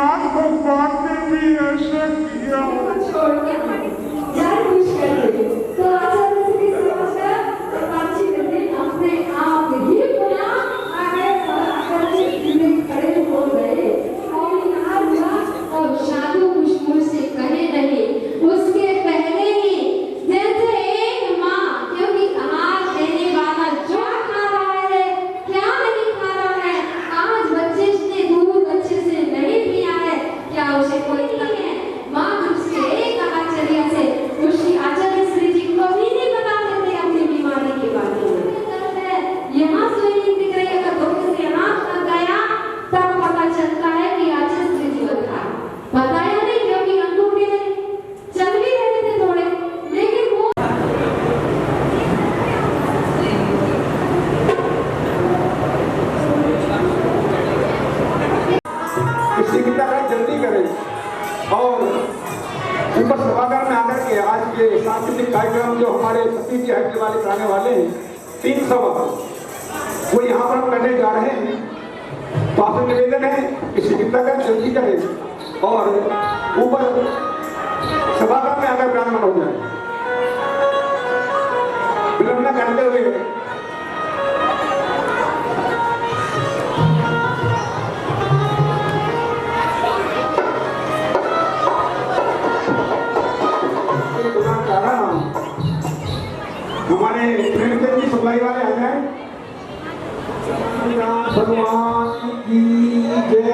माँ को बाप ने भी ऐसा किया। छोड़ के यार खुश कर दे तो आचार्य से समझकर बातचीत करते अपने आप ही बोला आगे आचार्य में खड़े हो गए और यहाँ हुआ और साधु मुझ से कहे रहे उसके पहले ही जैसे एक माँ क्योंकि आहार देने वाला जो खा रहा है क्या नहीं खा रहा है आज बच्चे ने दूध अच्छे से नहीं पिया है क्या उसे कोई नहीं है माँ उसके एक आचार्य से उसकी आचार्य श्री जी को भी नहीं बता देते अपनी बीमारी के बारे में यहाँ से नहीं दिख रही अगर धोखे से हाथ लग गया तब पता चलता है कि आचार्य श्री जी को था बताया नहीं क्योंकि अंगूठे में चल भी रहे थे थोड़े लेकिन वो किसी की तरह जल्दी करें और ऊपर सभागार में आकर के आज के सांस्कृतिक कार्यक्रम जो हमारे सतीश जी हटने वाले कराने वाले हैं 3 सभा वो यहाँ पर हम करने जा रहे हैं। तो आपसे निवेदन है कि शिक्षिता का जल्दी करें और ऊपर सभागार में आकर विराजमान हो जाए विलंब न करते हुए। हमारे प्रेमचंद जी सप्लाई वाले आ जाए। भगवान की जय।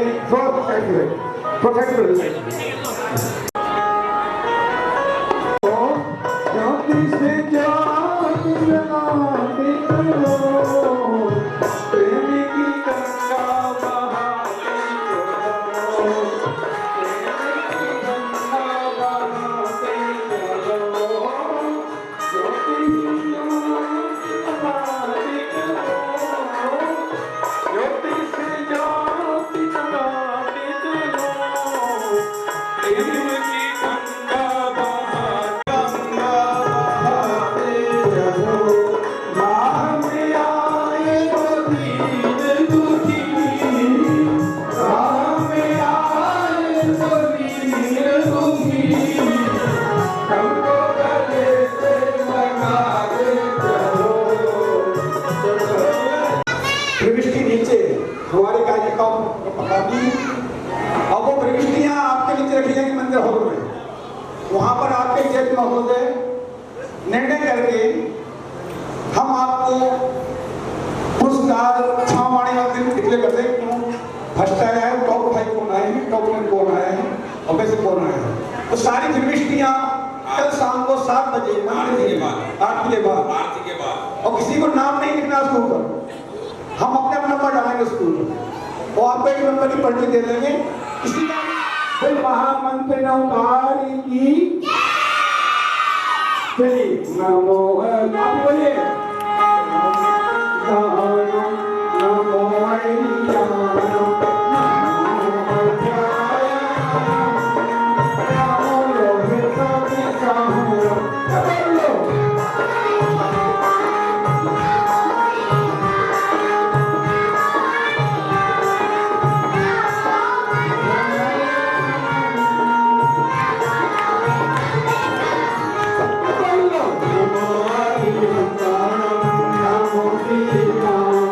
प्रविष्टि नीचे हमारे कार्यक्रम अब वो प्रविष्टियां आपके नीचे रखी जाएंगी मंदिर हॉल में। वहां पर आपके जज महोदय निर्णय करके हम आपको पुरस्कार छावाणी मंदिर डिक्लेयर करते हैं। क्यों फर्स्ट आया है, टॉप 5 कौन आए हैं, टॉप 10 कौन आए हैं और वैसे कौन आए हैं। तो सारी प्रविष्टियां कल शाम को 7 बजे आरती के बाद और किसी को नाम नहीं लिखना स्कूल पर। हम अपने अपना नंबर डालेंगे स्कूल में और आपको एक नंबर की पर्ची दे देंगे। किसी का महामंत्र नौकारी की चलिए नमो आप बोलिए नमो Krishna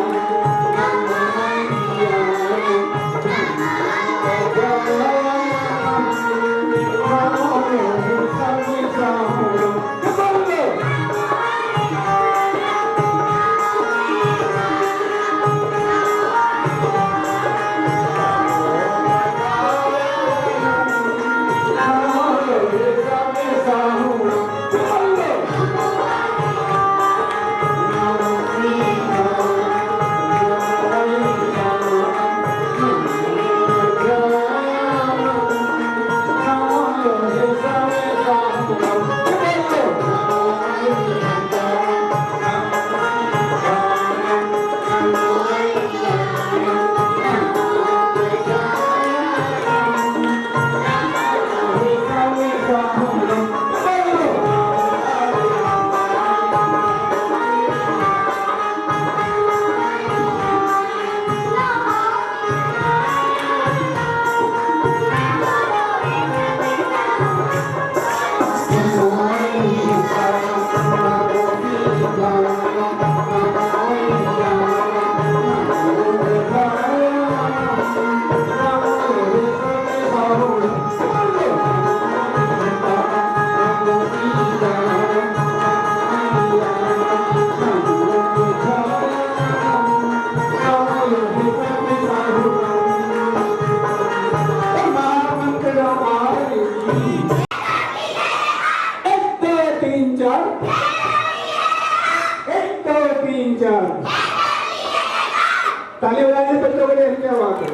ताली बजाने बच्चों के लिए क्या बात है।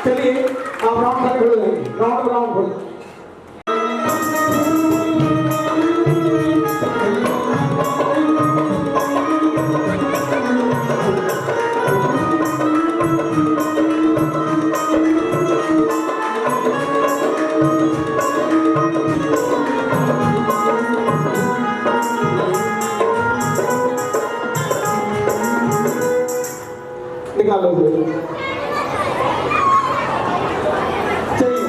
चलिए आप राउंड खड़े हो जाइए, राउंड खोलो। निकालो चलिए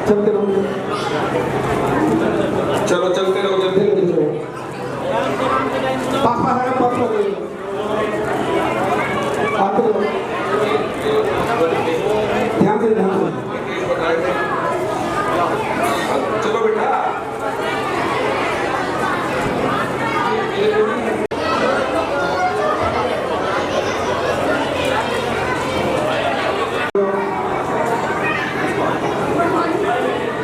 चलते रहो चलो चलते रहो जल्दी चलो पास है पास आते रहो ध्यान से चलो बेटा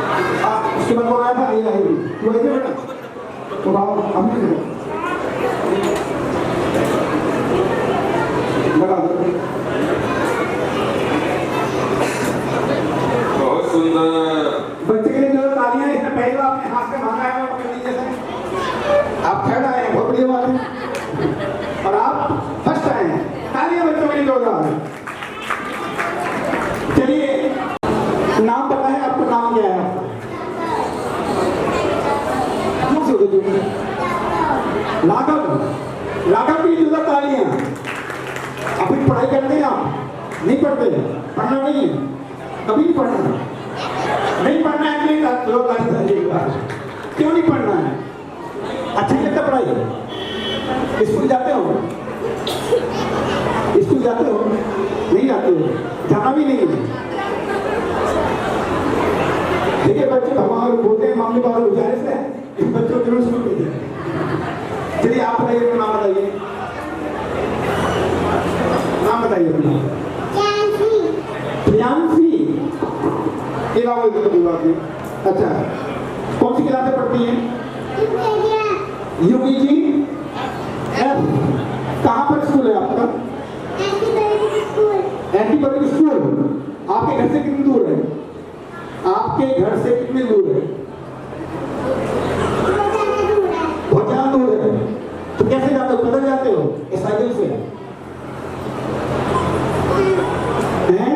उसके बाद बोला था ये आई तो ऐसे बेटा तो आओ हम लगा दो बहुत सुंदर बच्चे के लिए जो तालियां इसने पहली बार अपने हाथ से मांगा है वो कर लीजिए सर आप थर्ड आए हैं बहुत बढ़िया बात है और आप फर्स्ट आए हैं तालियां बच्चों के लिए जोरदार चलिए नाम पता है आपका नाम क्या है लाघव लाघव की जो तालियां अपनी पढ़ाई करते हैं आप नहीं पढ़ते पढ़ना नहीं है कभी नहीं पढ़ना नहीं पढ़ना है नहीं लोग क्यों नहीं पढ़ना है अच्छा नहीं लगता पढ़ाई स्कूल जाते हो स्कूल जाते हो नहीं जाते हो जाना भी नहीं है देखिए बच्चे हमारे बोलते हैं मामले बाहर गुजारिश है इन बच्चों को जरूर स्कूल भेजिए चलिए आप बताइए अपना नाम बताइए नाम बताइए अपना प्रियांशी ये नाम बोलते तो बोला आपने अच्छा कौन सी क्लास में पढ़ती हैं यूकेजी एफ कहाँ पर स्कूल है आपका एंटी पब्लिक स्कूल आपके घर से कितनी दूर है आपके घर से कितनी दूर है बहुत ज्यादा दूर है तो कैसे जाते हो पैदल जाते हो या साइकिल से हैं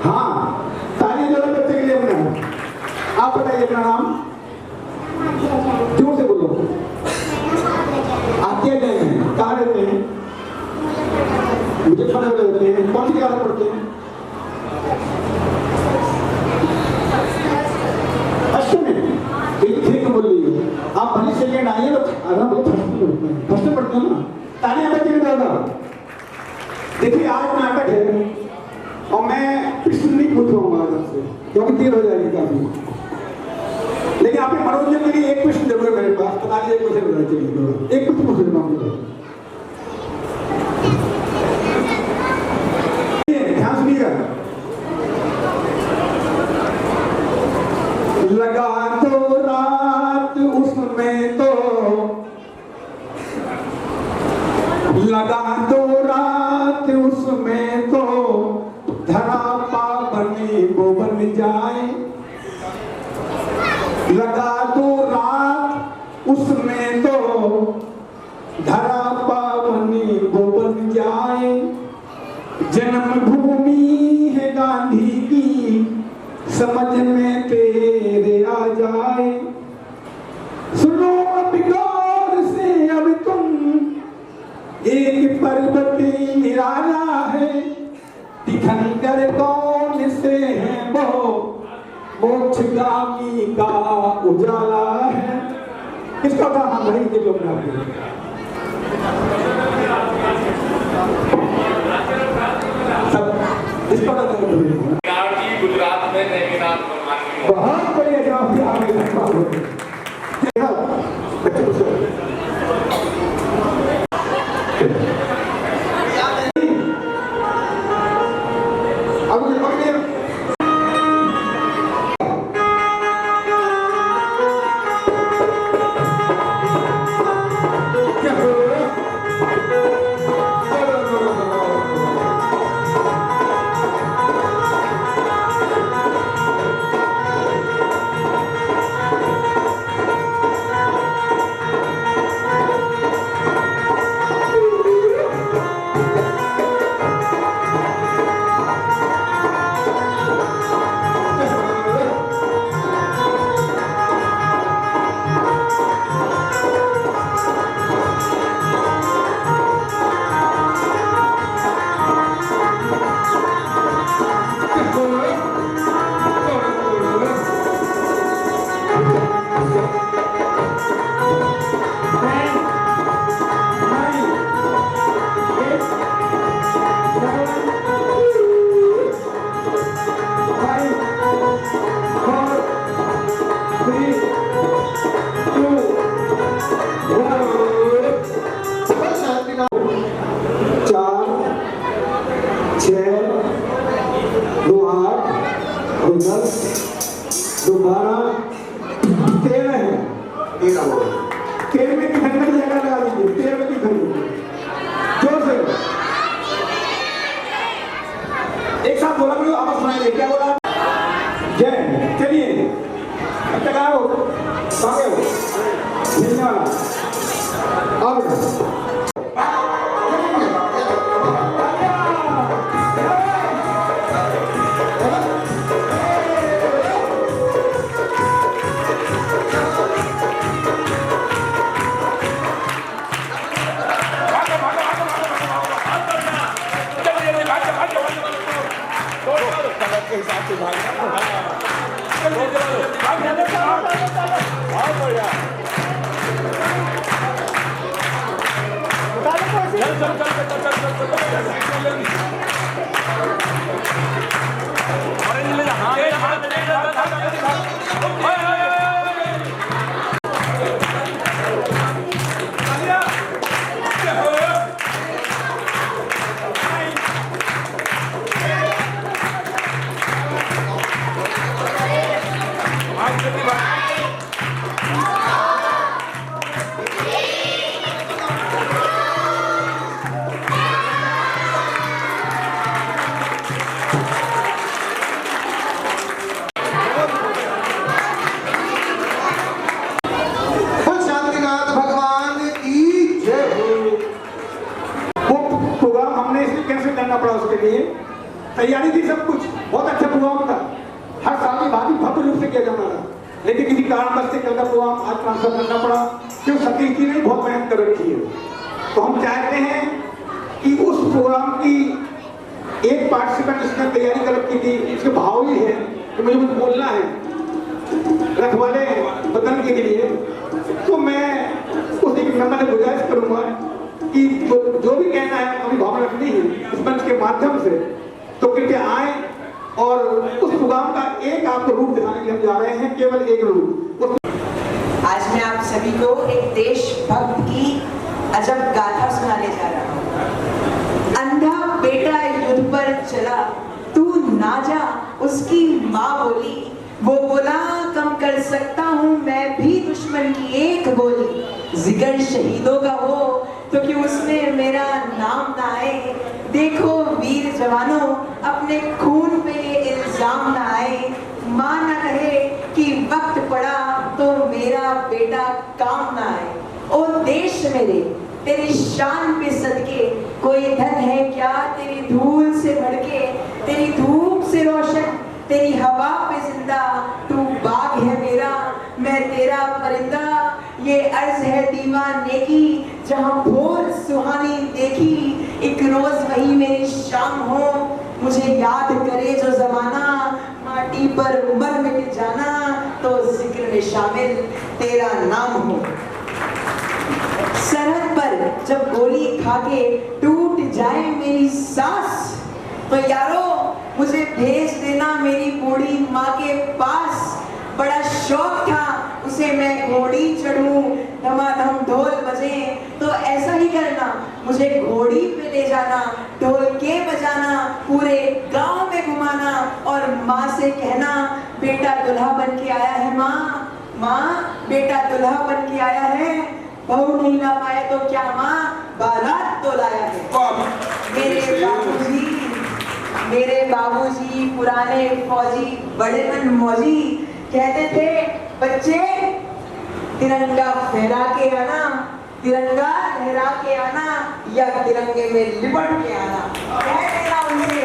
हाँ ताली जो बच्चे के लिए अपना आप बताइए अपना नाम जोर से बोलो आते हैं कहाँ रहते हैं मुजफ्फरनगर रहते हैं कौन सी क्लास पढ़ते हैं बोल रही है आप भले सेकेंड आइए तो फर्स्ट में पढ़ते हो ना तालियां बच्चे में ज्यादा देखिए आज नाटक है और मैं प्रश्न नहीं पूछ पाऊंगा आपसे क्योंकि देर हो जाएगी काफी लेकिन आपके मनोरंजन के लिए एक प्रश्न जरूर है मेरे पास बता दीजिए कैसे बता चलिए एक कुछ पूछ लेना ध्यान सुनिएगा लगा तो रात उसमें तो लगा दो रात उसमें तो धरा पा बनी वो बन जाए लगा दो रात उसमें तो धरा पा बनी वो बन जाए जन्मभूमि है गांधी की समझ में तेरे आ जाए सुनो अब गौर से अब तुम एक पर्वत निराला है, दिखंगर कौन से है वो, मोक्षगामी का उजाला है। किसका था? हम भाई के लोग सब इसका गुजरात में नैनीताल बहुत बढ़िया जवाब दिया आपने। एक साथ बोला करो, आपस सुनाइए क्या बोला? जय। चलिए अब तक आओ, आगे हो मिलने वाला अब के हिसाब से तैयारी थी, सब कुछ बहुत अच्छा प्रोग्राम था। हर साल की भांति भव्य रूप से किया जाना था, लेकिन किसी कारणवश से कल का प्रोग्राम आज ट्रांसफर करना पड़ा, क्योंकि सतीश जी ने बहुत मेहनत कर रखी है। तो हम चाहते हैं कि उस प्रोग्राम की एक पार्टिसिपेंट इसने तैयारी कर रखी थी, इसके भाव ही है कि मुझे कुछ बोलना है रखवाले वतन के लिए, तो मैं उस एक नंबर से गुजारिश करूंगा कि जो भी कहना है अपनी भावना रखनी है इस मंच के माध्यम से, तो कृपया आए और उस प्रोग्राम का एक आपको रूप दिखाने के लिए हम जा रहे हैं, केवल एक रूप। आज मैं आप सभी को एक देशभक्त की अजब गाथा सुनाने जा रहा हूँ। अंधा बेटा युद्ध पर चला, तू ना जा, उसकी माँ बोली। वो बोला कम कर सकता हूँ मैं भी दुश्मन की एक गोली। जिक्र शहीदों का हो तो कि उसमें मेरा नाम ना आए। देखो वीर जवानों, अपने खून पे ये इल्जाम ना आए। माँ ना कहे कि वक्त पड़ा तो मेरा बेटा काम ना आए। ओ देश मेरे, तेरी शान पे सदके, कोई धन है क्या तेरी धूल से भड़के। तेरी धूप से रोशन, तेरी हवा पे जिंदा, तू बाग है मेरा, मैं तेरा परिंदा। ये अर्ज है दीवाने की, जहाँ भोर सुहानी देखी, एक रोज वही मेरी शाम हो, मुझे याद करे जो जमाना, माटी पर मर मिट जाना, तो जिक्र में शामिल तेरा नाम हो। सरहद पर जब गोली खाके टूट जाए मेरी सांस, तो यारो मुझे भेज देना मेरी बूढ़ी माँ के पास। बड़ा शौक था उसे मैं घोड़ी चढ़ूं, धमाधम ढोल बजे, तो ऐसा ही करना, मुझे घोड़ी पे ले जाना, ढोल के बजाना, पूरे गांव में घुमाना, और माँ से कहना बेटा दुल्हा बन के आया है माँ, माँ बेटा दुल्हा बन के आया है, बहू नहीं ला पाए तो क्या माँ, बारात तो लाया है। मेरे बाबूजी पुराने फौजी, बड़े मन मौजी, कहते थे बच्चे तिरंगा फहरा के आना, तिरंगा लहरा के आना, या तिरंगे में लिपट के आना। कह देना उनसे,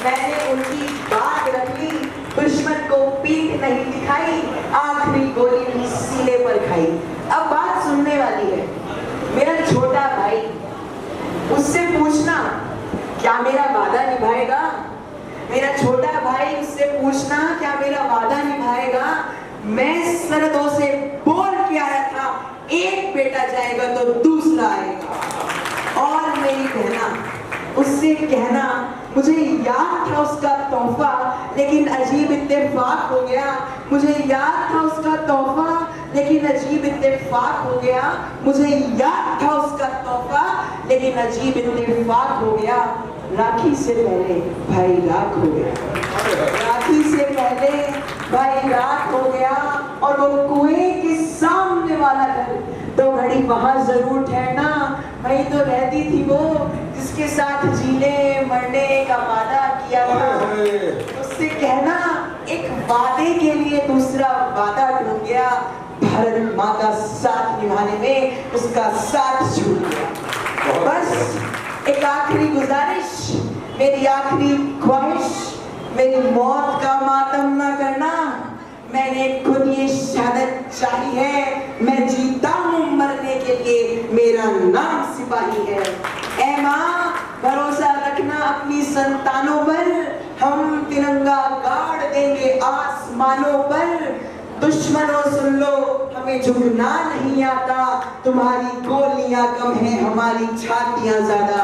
मैंने उनकी बात रख ली, दुश्मन को पीठ नहीं दिखाई, आखिरी गोली भी सीने पर खाई। अब बात सुनने वाली है, मेरा छोटा भाई, उससे पूछना क्या मेरा वादा निभाएगा। मेरा छोटा भाई, उससे पूछना क्या मेरा वादा निभाएगा। मैं सरहदों से बोल के आया था, एक बेटा जाएगा तो दूसरा आएगा। और मेरी बहना, उससे कहना मुझे याद था उसका तोहफा, लेकिन अजीब इत्तेफाक हो गया। मुझे याद था उसका तोहफा, लेकिन अजीब इत्तेफाक हो गया। मुझे याद था उसका तोहफा, लेकिन अजीब इत्तेफाक हो गया। राखी से पहले भाई राख हो गया, राखी से पहले भाई राख हो गया। और वो कुएं के सामने वाला घर, तो घड़ी वहां जरूर ठहरना, वही तो रहती थी वो जिसके साथ जीने मरने का वादा किया था। उससे कहना एक वादे के लिए दूसरा वादा टूट गया, भारत माँ का साथ निभाने में उसका साथ छूट गया। बस एक आखिरी गुजारिश, मेरी आखिरी ख्वाहिश, मेरी मौत का मातम ना करना। मैंने खुद ये शहादत चाही है, मैं जीता हूँ मरने के लिए, मेरा नाम सिपाही है। ऐ माँ भरोसा रखना अपनी संतानों पर, हम तिरंगा गाड़ देंगे आसमानों पर। दुश्मनों सुन लो, हमें झुकना नहीं आता, तुम्हारी गोलियां कम है, हमारी छातियां ज्यादा।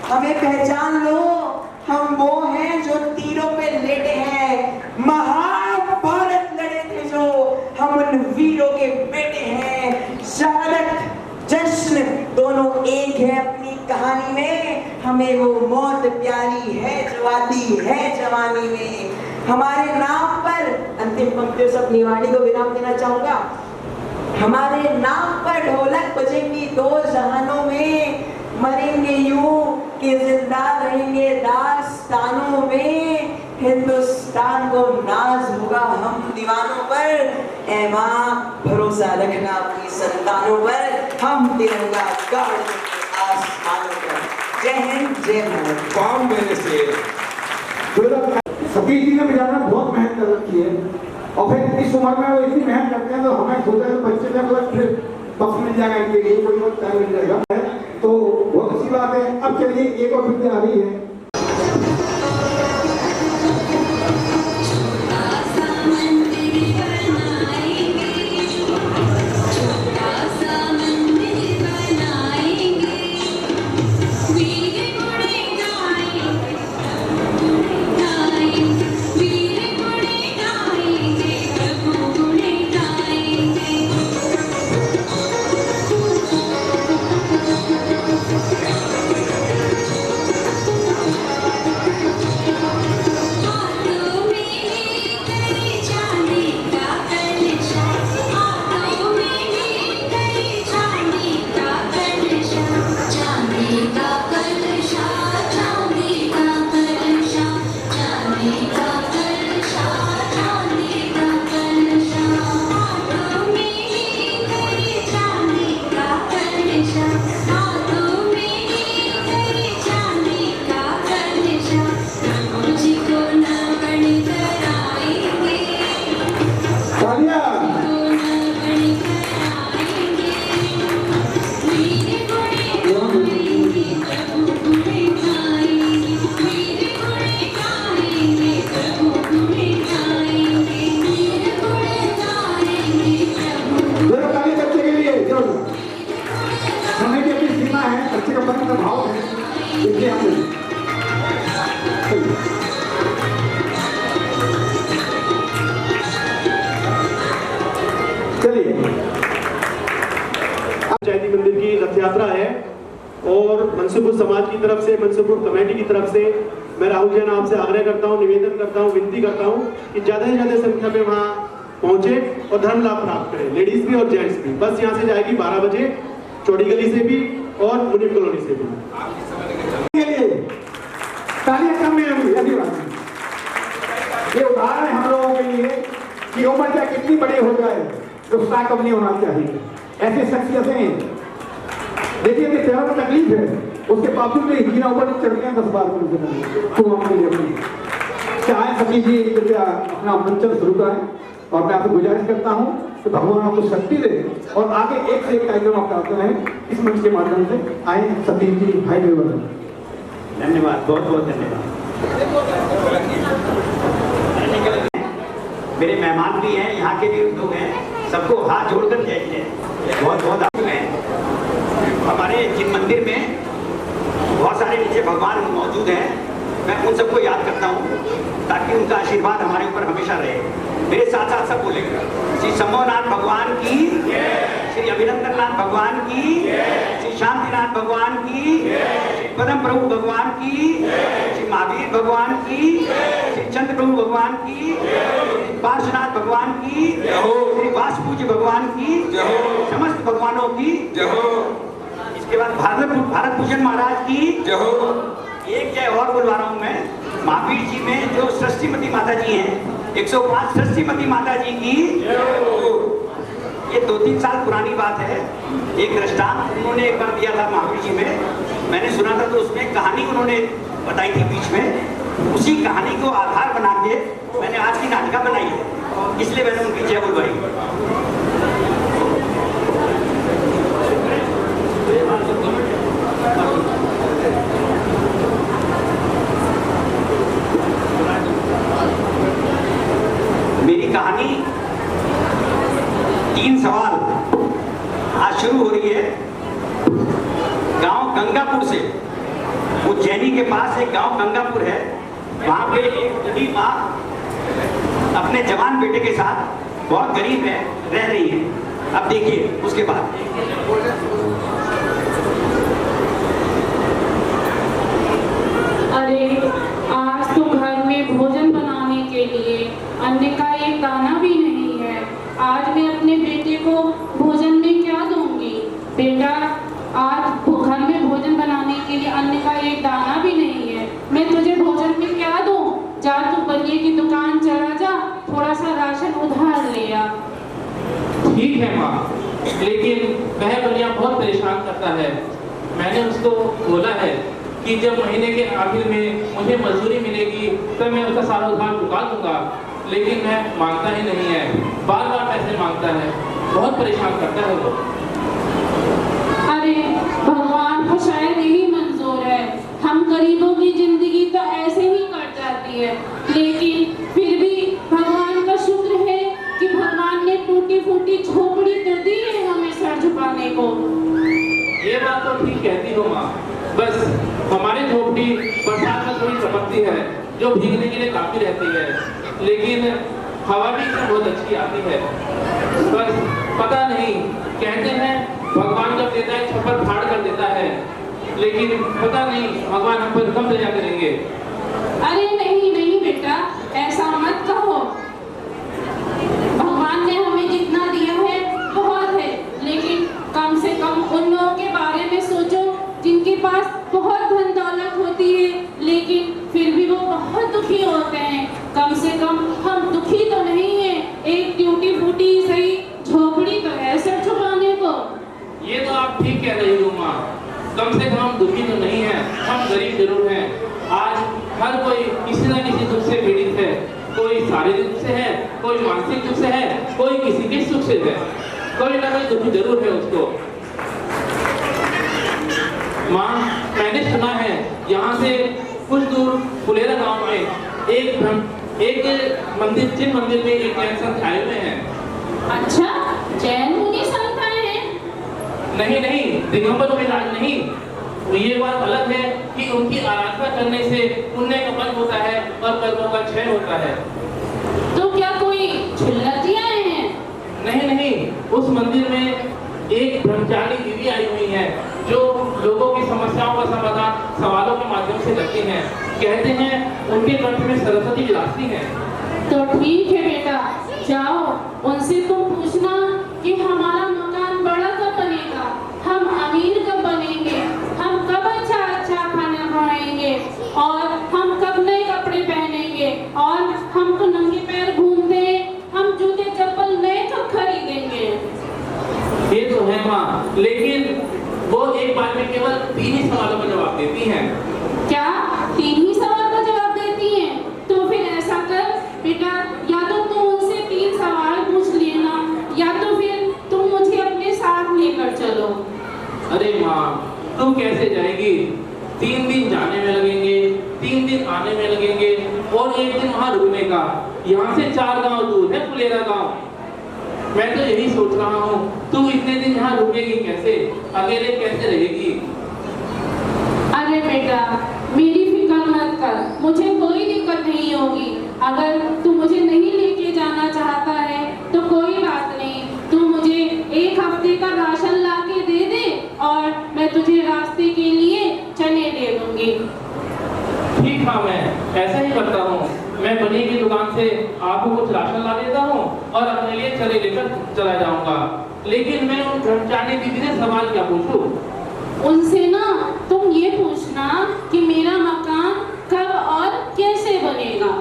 हमें पहचान लो, हम वो हैं जो तीरों पे लेटे हैं, महाभारत लड़े थे जो, हम उन वीरों के बेटे हैं। शहादत जश्न दोनों एक है अपनी कहानी में, हमें वो मौत प्यारी है जो आती है जवानी में। हमारे नाम पर, अंतिम पंक्तियों से अपनी वाणी को विराम देना चाहूंगा, हमारे नाम पर ढोलक बजेंगी दो जहानों में, मरेंगे यूं कि जिंदा रहेंगे दास्तानों में। हिंदुस्तान को नाज होगा हम दीवानों पर, ऐ माँ भरोसा रखना अपनी संतानों पर, हम तिरंगा गाड़ देंगे आसमानों पर। जय हिंद, जय भारत। काम देने से सतीश जी ने बजाना बहुत मेहनत कर रखी है, और फिर इस उम्र में वो इतनी मेहनत करते हैं, तो हमें सोचा कि बच्चे ने मतलब फिर वक्त मिल जाएगा इनके लिए, कोई वक्त टाइम मिल जाएगा, तो बहुत अच्छी बात है। अब चलिए एक और फिल्म आ रही है। चलिए पंचायती मंदिर की रथ यात्रा है और मनसूपुर समाज की तरफ से, मनसूपुर कमेटी की तरफ से मैं राहुल जैन आपसे आग्रह करता हूं, निवेदन करता हूं, विनती करता हूं कि ज्यादा से ज्यादा संख्या में वहां पहुंचे और धर्म लाभ प्राप्त करें, लेडीज भी और जेंट्स भी। बस यहां से जाएगी 12 बजे चौड़ी गली से भी और मुनीम कॉलोनी से भी। तालियां कम में होंगी, ऐसी बात नहीं। ये उदाहरण है हम लोगों के लिए कि उम्र चाहे कितनी बड़ी हो जाए, गुस्सा कम नहीं होना चाहिए। ऐसी शख्सियतें हैं, देखिए कि चेहरा में तकलीफ है, उसके बावजूद भी जीना ऊपर चढ़ गए 10 बार तो हम चाहे सभी जी कृपया अपना मंचन शुरू करें और मैं आपसे गुजारिश करता हूं कि भगवान आपको शक्ति दे और आगे एक से एक कार्यक्रम आप करते हैं इस मंच के माध्यम से। आए सतीश जी, भाई बहन, धन्यवाद, बहुत बहुत धन्यवाद। मेरे मेहमान भी हैं, यहाँ के भी लोग हैं, सबको हाथ जोड़कर जय जय, बहुत बहुत आभार हैं। हमारे जिन मंदिर में बहुत सारे नीचे भगवान मौजूद हैं, मैं उन सबको याद करता हूँ ताकि उनका आशीर्वाद हमारे ऊपर हमेशा रहे। मेरे साथ साथ सब बोलेंगे, श्री शंभुनाथ भगवान की, श्री अभिनंदननाथ भगवान की, श्री शांतिनाथ भगवान की, श्री पद्म प्रभु भगवान की, श्री महावीर भगवान की, श्री चंद्र प्रभु भगवान की, श्री पार्श्वनाथ भगवान की, श्री वासपूज्य भगवान की, समस्त भगवानों की। इसके बाद भारत भूषण महाराज की एक जय और बुलवा रहा हूं मैं। महावीर जी में जो षष्ठीमती माता जी हैं, 105 षष्ठीमती माता जी की, ये 2-3 साल पुरानी बात है। एक दृष्टांत उन्होंने एक बार दिया था महावीर जी में, मैंने सुना था, तो उसमें कहानी उन्होंने बताई थी बीच में। उसी कहानी को आधार बना के मैंने आज की नाटिका बनाई है, इसलिए मैंने उनकी जय बुलवाई। मेरी कहानी 3 सवाल आज शुरू हो रही है। गांव गंगापुर से, उज्जैनी के पास एक गांव गंगापुर है, वहां पे एक बूढ़ी माँ अपने जवान बेटे के साथ, बहुत गरीब है, रह रही है। अब देखिए उसके बाद अरे आज तो घर में भोजन बनाने के लिए अन्न का एक दाना भी नहीं है। आज मैं अपने बेटे को भोजन में क्या दूंगी? बेटा, आज घर में भोजन बनाने के लिए अन्न का एक दाना भी नहीं है, मैं तुझे भोजन में क्या दूं? जा तू बनिए की दुकान चला जा, थोड़ा सा राशन उधार ले आ। ठीक है माँ, लेकिन वह बनिया बहुत परेशान करता है। मैंने उसको बोला है कि जब महीने के आखिर में मुझे मजदूरी मिलेगी तब मैं उसका सारा उधार चुका दूंगा, लेकिन मैं मांगता ही नहीं है, बार बार पैसे मांगता है, बहुत परेशान करता है वो। अरे भगवान को शायद यही मंजूर है, हम गरीबों की जिंदगी तो ऐसे ही कट जाती है, लेकिन फिर भी भगवान का शुक्र है कि भगवान ने टूटी फूटी झोपड़ी तो दी है हमें सर झुकाने को। ये बात तो ठीक कहती हो माँ, बस हमारी झोपड़ी बरसात में थोड़ी चमकती है, जो भीगने के लिए काफी रहती है, लेकिन हवा भी बहुत अच्छी आती है। बस पता नहीं, कहते हैं भगवान जब देता है छप्पर फाड़ कर देता है, लेकिन पता नहीं भगवान हम पर कब दया करेंगे। अरे नहीं नहीं बेटा, ऐसा मत कहो, भगवान ने हमें जितना दिया है बहुत है, लेकिन कम से कम उन लोगों के बारे में सोचो जिनके पास बहुत धन दौलत होती है, लेकिन फिर भी वो बहुत दुखी होते हैं। कम से कम हम दुखी तो नहीं है, एक टूटी फूटी सही झोपड़ी तो है सर छुपाने को। ये तो आप ठीक कह रही हो माँ, कम से कम हम दुखी तो नहीं है, हम गरीब जरूर हैं। आज हर कोई किसी न किसी दुख से पीड़ित है, कोई शारीरिक दुख से है, कोई मानसिक दुख से है, कोई किसी के सुख से है, कोई ना कोई दुख जरूर है उसको। माँ, मैंने सुना है यहाँ से कुछ दूर फुलेरा गांव में एक मंदिर, जिन मंदिर में एक जैन संत आए हुए हैं। अच्छा, जैन मुनि संत आए हैं? नहीं नहीं, दिगंबर मुनि राज नहीं, ये बात अलग है कि उनकी आराधना करने से पुण्य का फल बेचैन होता है। तो क्या कोई झुल्लती आए हैं? नहीं नहीं, उस मंदिर में एक ब्रह्मचारी दीदी आई हुई है जो लोगों की समस्याओं का समाधान सवालों के माध्यम से करती हैं। कहते हैं उनके कंठ में सरस्वती विराजती है। तो ठीक है बेटा, जाओ उनसे तुम पूछना कि हमारा मकान बड़ा कब बनेगा, हम अमीर कब बनेंगे, हम कब अच्छा अच्छा खाना खाएंगे, और हम कब नए कपड़े पहनेंगे, और हम तो नंगे पैर घूमते हैं, हम जूते चप्पल नए कब खरीदेंगे। ये तो है माँ, लेकिन वो एक बार में केवल 3 ही सवालों का जवाब देती हैं। क्या 3 ही सवाल का जवाब देती हैं? तो फिर ऐसा कर बेटा, या तो तुम उनसे 3 सवाल पूछ लेना, या तो फिर तुम मुझे अपने साथ लेकर चलो। अरे माँ, तुम कैसे जाएगी? 3 दिन जाने में लगेंगे, 3 दिन आने में लगेंगे, और 1 दिन वहाँ रुकने का। यहाँ से 4 गांव दूर है फुलेरा गांव। मैं तो यही सोच रहा हूँ, तू इतने दिन यहाँ रुकेगी कैसे, अकेले कैसे रहेगी? अरे बेटा, मेरी फिक्र मत कर, मुझे कोई दिक्कत नहीं होगी। अगर तू मुझे नहीं लेके जाना चाहता है तो कोई बात नहीं, तू मुझे 1 हफ्ते का राशन ला के दे दे और मैं तुझे रास्ते के लिए चने दे दूंगी। ठीक हाँ, मैं ऐसा ही करता हूँ। मैं बनी की दुकान से आपको कुछ राशन ला देता हूँ और अपने लिए चने लेकर चला जाऊंगा। लेकिन मैं उन ब्रह्मचारी दीदी से सवाल क्या पूछूं? उनसे ना तुम ये पूछना कि मेरा मकान कब और कैसे बनेगा।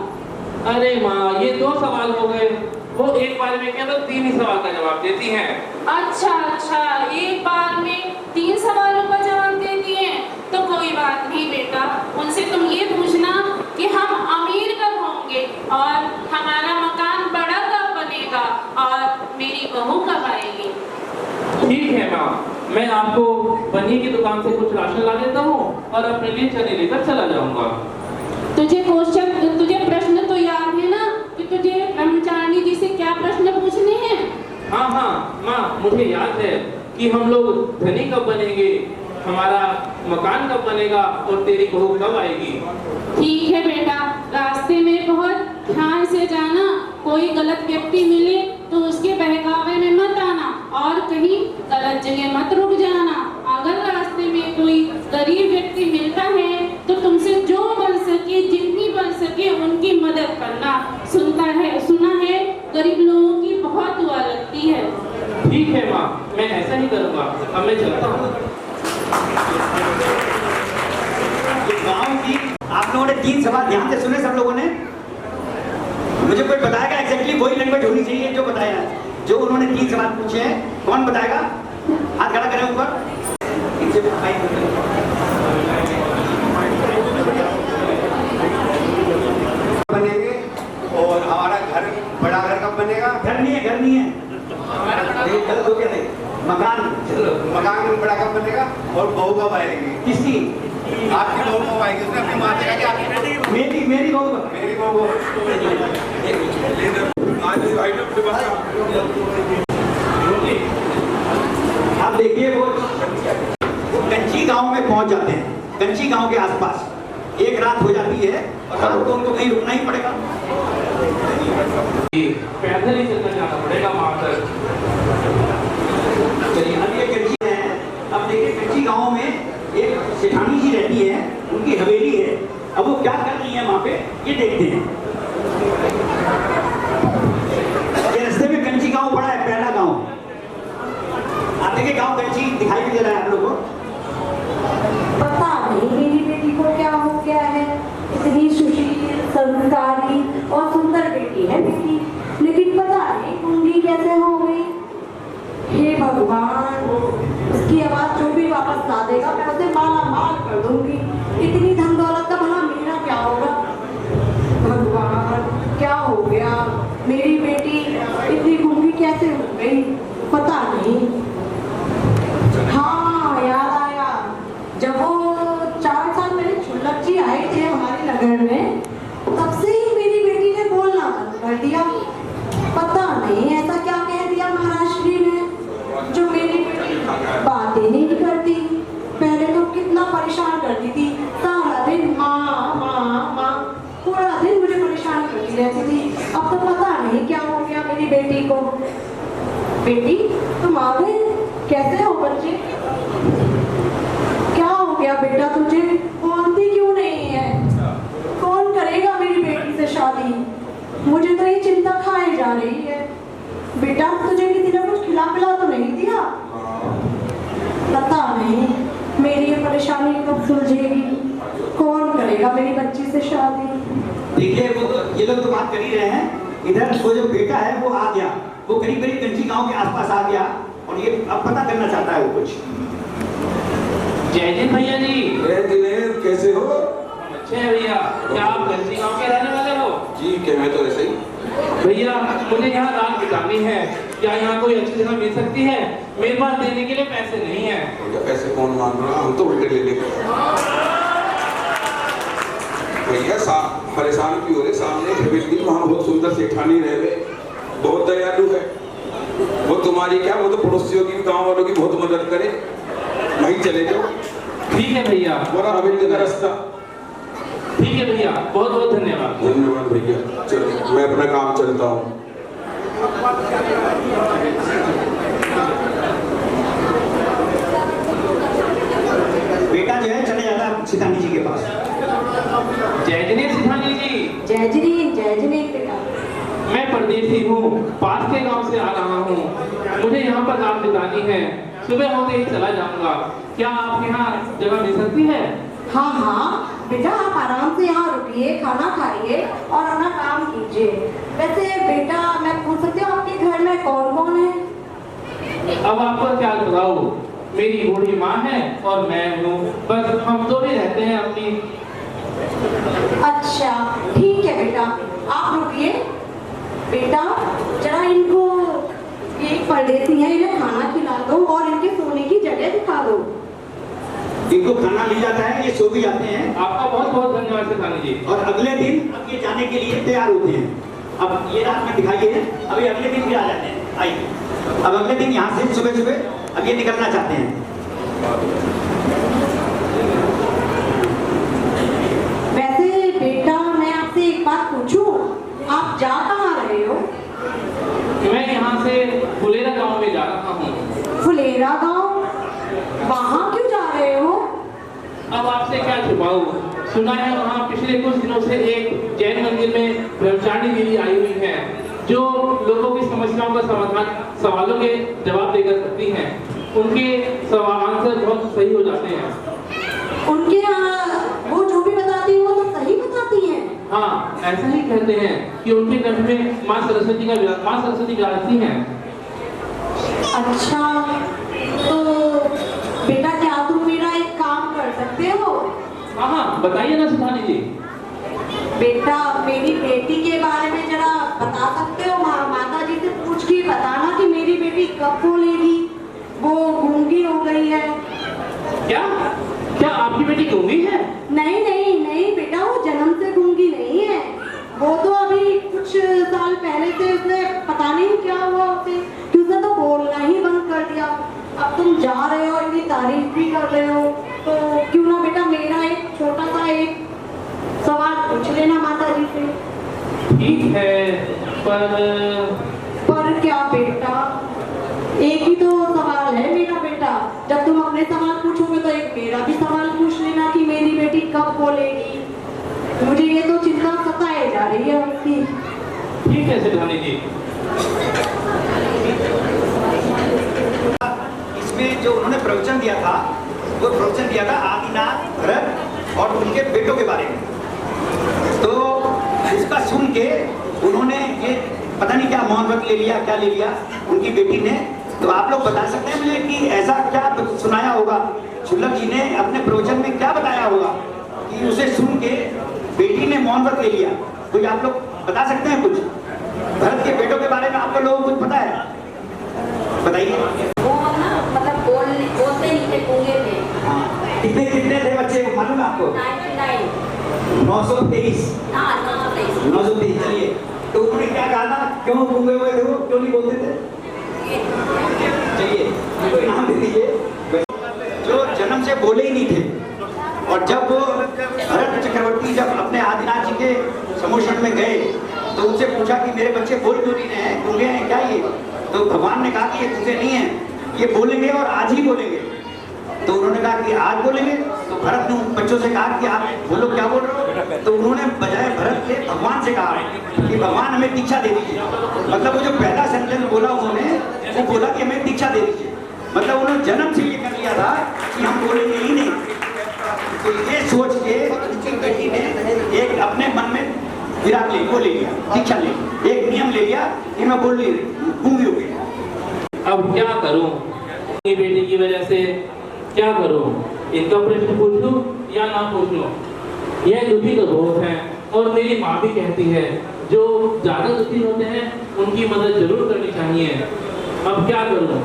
अरे माँ, ये 2 सवाल हो गए। वो एक बार में केवल 3 ही सवाल का जवाब देती हैं। अच्छा, एक बार में 3 सवालों का जवाब देती हैं, तो कोई बात नहीं बेटा, उनसे तुम ये पूछना कि हम अमीर कब होंगे, और हमारा मकान बड़ा कब बनेगा, और मेरी बहू कब आएगी। ठीक है माँ, मैं आपको बनी की दुकान से कुछ राशन ला देता हूँ और अपने लिए चने लेकर चला जाऊंगा। तुझे प्रश्न तो याद है ना कि तुझे ब्रह्मचारिणी जी से क्या प्रश्न पूछने हैं? हाँ माँ, मुझे याद है कि हम लोग धनी कब बनेंगे, हमारा मकान कब बनेगा, और तेरी बहू कब आएगी। ठीक है बेटा, रास्ते में बहुत ध्यान से जाना, कोई गलत व्यक्ति मिले तो उसके बहकावे में मत आना, और कहीं गलत जगह मत रुक जाना। अगर रास्ते में कोई गरीब व्यक्ति मिलता है तो तुमसे जो बन सके, जितनी बन सके उनकी मदद करना। सुना है गरीब लोगों की बहुत दुआ लगती है। ठीक है माँ, मैं ऐसा ही करूँगा। अब मैं चलता हूँ। गाँव की आप लोगों ने 3 सवाल ध्यान से सुने सब लोगों ने? मुझे कोई बताएगा एग्जैक्टली वही लैंग्वेज होनी चाहिए जो बताया, जो उन्होंने 3 सवाल पूछे हैं। कौन बताएगा? हाथ खड़ा करें ऊपर। बनेंगे और हमारा घर, बड़ा घर कब बनेगा? घर नहीं है मकान बड़ा कब बनेगा और बहू कब आएगी? किसकी? आपकी बहू कब आएगी? उसने अपनी माँ से कहा कि आपकी मेरी बहू। मेरी बहू आप देखिए वो कंची गांव में पहुंच जाते हैं, कंची गांव के आसपास 1 रात हो जाती है और रात को उनको कहीं रुकना ही पड़ेगा। पैदल ही चलकर जाना पड़ेगा वहां तक। अब ये कंची है, अब देखिए कंची गांव में एक सेठानी जी रहती है, उनकी हवेली है। अब वो क्या कर रही है वहां पे, ये देखते हैं। ये रास्ते में कंची गांव पड़ा है, पहला गांव। आप देखिए गांव कंची दिखाई भी दे रहा है आप लोगों को। पता नहीं मेरी बेटी को क्या हो गया है, इतनी सुशील, संस्कारी और सुंदर बेटी है बेटी, लेकिन पता नहीं कुंडी कैसे हो गई। हे भगवान, उसकी आवाज जो भी वापस ला देगा मैं उसे माला माल कर दूंगी। इतनी धन दौलत का भला मेरा क्या होगा। भगवान, क्या हो गया, मेरी बेटी इतनी गूंगी कैसे हो गई, पता नहीं। हाँ, याद आया, जब वो 4 साल पहले छुल्लक जी आए थे हमारे नगर में, तब से ही मेरी बेटी ने बोलना बंद कर दिया। रहती थी, अब तो पता नहीं क्या हो गया मेरी बेटी को। बेटी तुम आ गए, कैसे हो बच्चे? क्या हो गया बेटा तुझे? बोलती क्यों नहीं है? कौन करेगा मेरी बेटी से शादी? मुझे तो ये चिंता खाए जा रही है। बेटा तुझे किसी ने कुछ खिला पिला तो नहीं दिया? पता नहीं मेरी ये परेशानी कब सुलझेगी, कौन करेगा मेरी बच्ची से शादी? देखिए वो तो ये लोग तो बात कर ही रहे हैं, इधर वो जो बेटा है वो आ गया, वो करीब करीब गंजी गांव के आसपास आ गया और ये अब पता करना चाहता है वो कुछ। जय जी भैया जी। दिनेश कैसे हो? अच्छे हैं भैया। क्या आप गंजी गांव के रहने वाले हो? जी क्या मैं तो ऐसे ही। भैया मुझे यहाँ रात बितानी है, क्या यहाँ कोई अच्छी जगह मिल सकती है? मेरे पास देने के लिए पैसे नहीं है। उनका पैसे कौन मांग रहा, हम तो उल्टे ले लेंगे। भैया परेशान क्यों हो रहे? सामने हवेली वहाँ बहुत सुंदर सेठानी रह गए, बहुत दयालु है वो। तुम्हारी क्या, वो तो पड़ोसियों की गांव वालों की बहुत मदद करे, वहीं चले जाओ। ठीक है भैया। बड़ा हवेली का रास्ता। ठीक है भैया, बहुत बहुत धन्यवाद। धन्यवाद भैया, चलो मैं अपना काम चलता हूँ। बेटा जो है चले जाता है सिद्धानी जी के पास। जय जिनेश सिद्धानी जी। जय जिनेश बेटा। मैं परदेसी हूँ, पास के गांव से आ रहा हूँ। मुझे यहाँ पर रात बितानी है, सुबह होते ही चला जाऊंगा। क्या आपके यहाँ जगह मिल सकती है? हाँ हाँ बेटा, आप आराम से यहाँ रुकिए, खाना खाइए और अपना काम कीजिए। वैसे बेटा मैं पूछ सकती हूँ आपके घर में कौन कौन है? अब आपको क्या बताऊँ, मेरी बूढ़ी माँ है और मैं हूँ, बस हम दो भी रहते हैं अपनी। अच्छा ठीक है बेटा, आप रुकिए। बेटा जरा इनको, ये परदेसी है, इन्हें खाना खिला दो और इनके सोने की जगह दिखा दो। इनको खाना मिल जाता है, ये सो भी जाते हैं। आपका बहुत बहुत धन्यवाद सिद्धानी जी। और अगले दिन अब ये जाने के लिए तैयार होते हैं। अब ये रात में दिखाइए, अभी अगले दिन भी आ जाते हैं। आइए, अब अगले दिन यहाँ से सुबह सुबह अब ये निकलना चाहते हैं। वैसे बेटा मैं आपसे एक बात पूछूं, आप जा कहाँ रहे हो? मैं यहाँ से फुलेरा गांव में जा रहा हूँ। फुलेरा गांव? वहाँ क्यों जा रहे हो? अब आपसे क्या छुपाऊं, सुना है वहाँ पिछले कुछ दिनों से एक जैन मंदिर में ब्रह्मचारिणी देवी आई हुई है, जो लोगों की समस्याओं का समाधान, सवालों के जवाब देकर सकती हैं। उनके आंसर बहुत सही हो जाते हैं। उनके यहाँ वो जो भी बताती है वो तो सही बताती हैं? हाँ, ऐसा ही कहते हैं कि उनके घर में माँ सरस्वती विराजती हैं। अच्छा, तो बेटा क्या तुम मेरा एक काम कर सकते हो? हाँ बताइए ना सिद्धानी जी। बेटा मेरी बेटी के बारे में जरा बता सकते हो? माता जी से पूछ के बताना कि मेरी बेटी कब बोलेगी, वो गूंगी हो गई है। क्या आपकी बेटी गूंगी है? नहीं नहीं नहीं बेटा, वो जन्म से गूंगी नहीं है, वो तो अभी कुछ साल पहले से उसने पता नहीं क्या हुआ उसे कि उसने तो बोलना ही बंद कर दिया। अब तुम जा रहे हो, इतनी तारीफ भी कर रहे हो, तो क्यों ना बेटा मेरा एक छोटा सा एक सवाल पूछ लेना माता जी से। ठीक है, पर क्या बेटा? एक ही तो सवाल है मेरा बेटा, जब तुम अपने सवाल पूछोगे तो एक मेरा भी सवाल पूछ लेना कि मेरी बेटी कब बोलेगी। मुझे ये तो चिंता सताए जा रही है उसकी। ठीक है सिद्धानी जी। इसमें जो उन्होंने प्रवचन दिया था, वो प्रवचन दिया था आदिनाथ, भरत और उनके बेटों के बारे में। तो इसका सुन के उन्होंने ये पता नहीं क्या मौन व्रत ले लिया, क्या ले लिया उनकी बेटी ने। तो आप लोग बता सकते हैं मुझे कि ऐसा क्या सुनाया होगा, शुल्लक जी ने अपने प्रवचन में क्या बताया होगा कि उसे सुन के बेटी ने मौन व्रत ले लिया? कोई आप लोग बता सकते हैं कुछ? भरत के बेटों के बारे में आप लोगों को कुछ पता है? बताइए। वो ना मतलब बोलते नहीं थे, गूंगे थे। हाँ, कितने थे बच्चे मालूम है आपको? 923। 923। चलिए, तो उन्होंने क्या कहा था, क्यों गूंगे हुए थे वो, क्यों नहीं बोलते थे? चलिए कोई नाम दे दीजिए। जो जन्म से बोले ही नहीं थे, और जब वो भरत चक्रवर्ती जब अपने आदिनाथ जी के समोषण में गए तो उनसे पूछा कि मेरे बच्चे बोल क्यों नहीं रहे हैं, गूंगे हैं क्या ये? तो भगवान ने कहा कि ये गूंगे नहीं हैं, ये बोलेंगे और आज ही बोलेंगे। तो उन्होंने कहा कि आज बोलेंगे। तो भरत ने उन बच्चों से कहा कि आप बोलो क्या बोल रहे हो? तो उन्होंने बजाय भरत के भगवान से कहा कि भगवान हमें दीक्षा दे दीजिए। मतलब वो जो पहला सेंटेंस बोला उन्होंने, वो बोला कि हमें दीक्षा दे दीजिए। मतलब उन्होंने जन्म से ये कर लिया था कि हम बोलेंगे ही नहीं। तो ये सोच के उनकी बेटी ने एक अपने मन में विराट ले वो ले लिया, दीक्षा ले, एक नियम ले लिया कि मैं बोल नहीं रही, गूंगी हो गई। अब क्या करूं? अपनी बेटी की वजह से क्या करूं? इनका प्रश्न पूछ लूं या ना पूछ लूं? यह दुखी तो बहुत है और मेरी माँ भी कहती है जो ज्यादा दुखी होते हैं उनकी मदद जरूर करनी चाहिए। अब क्या करूं?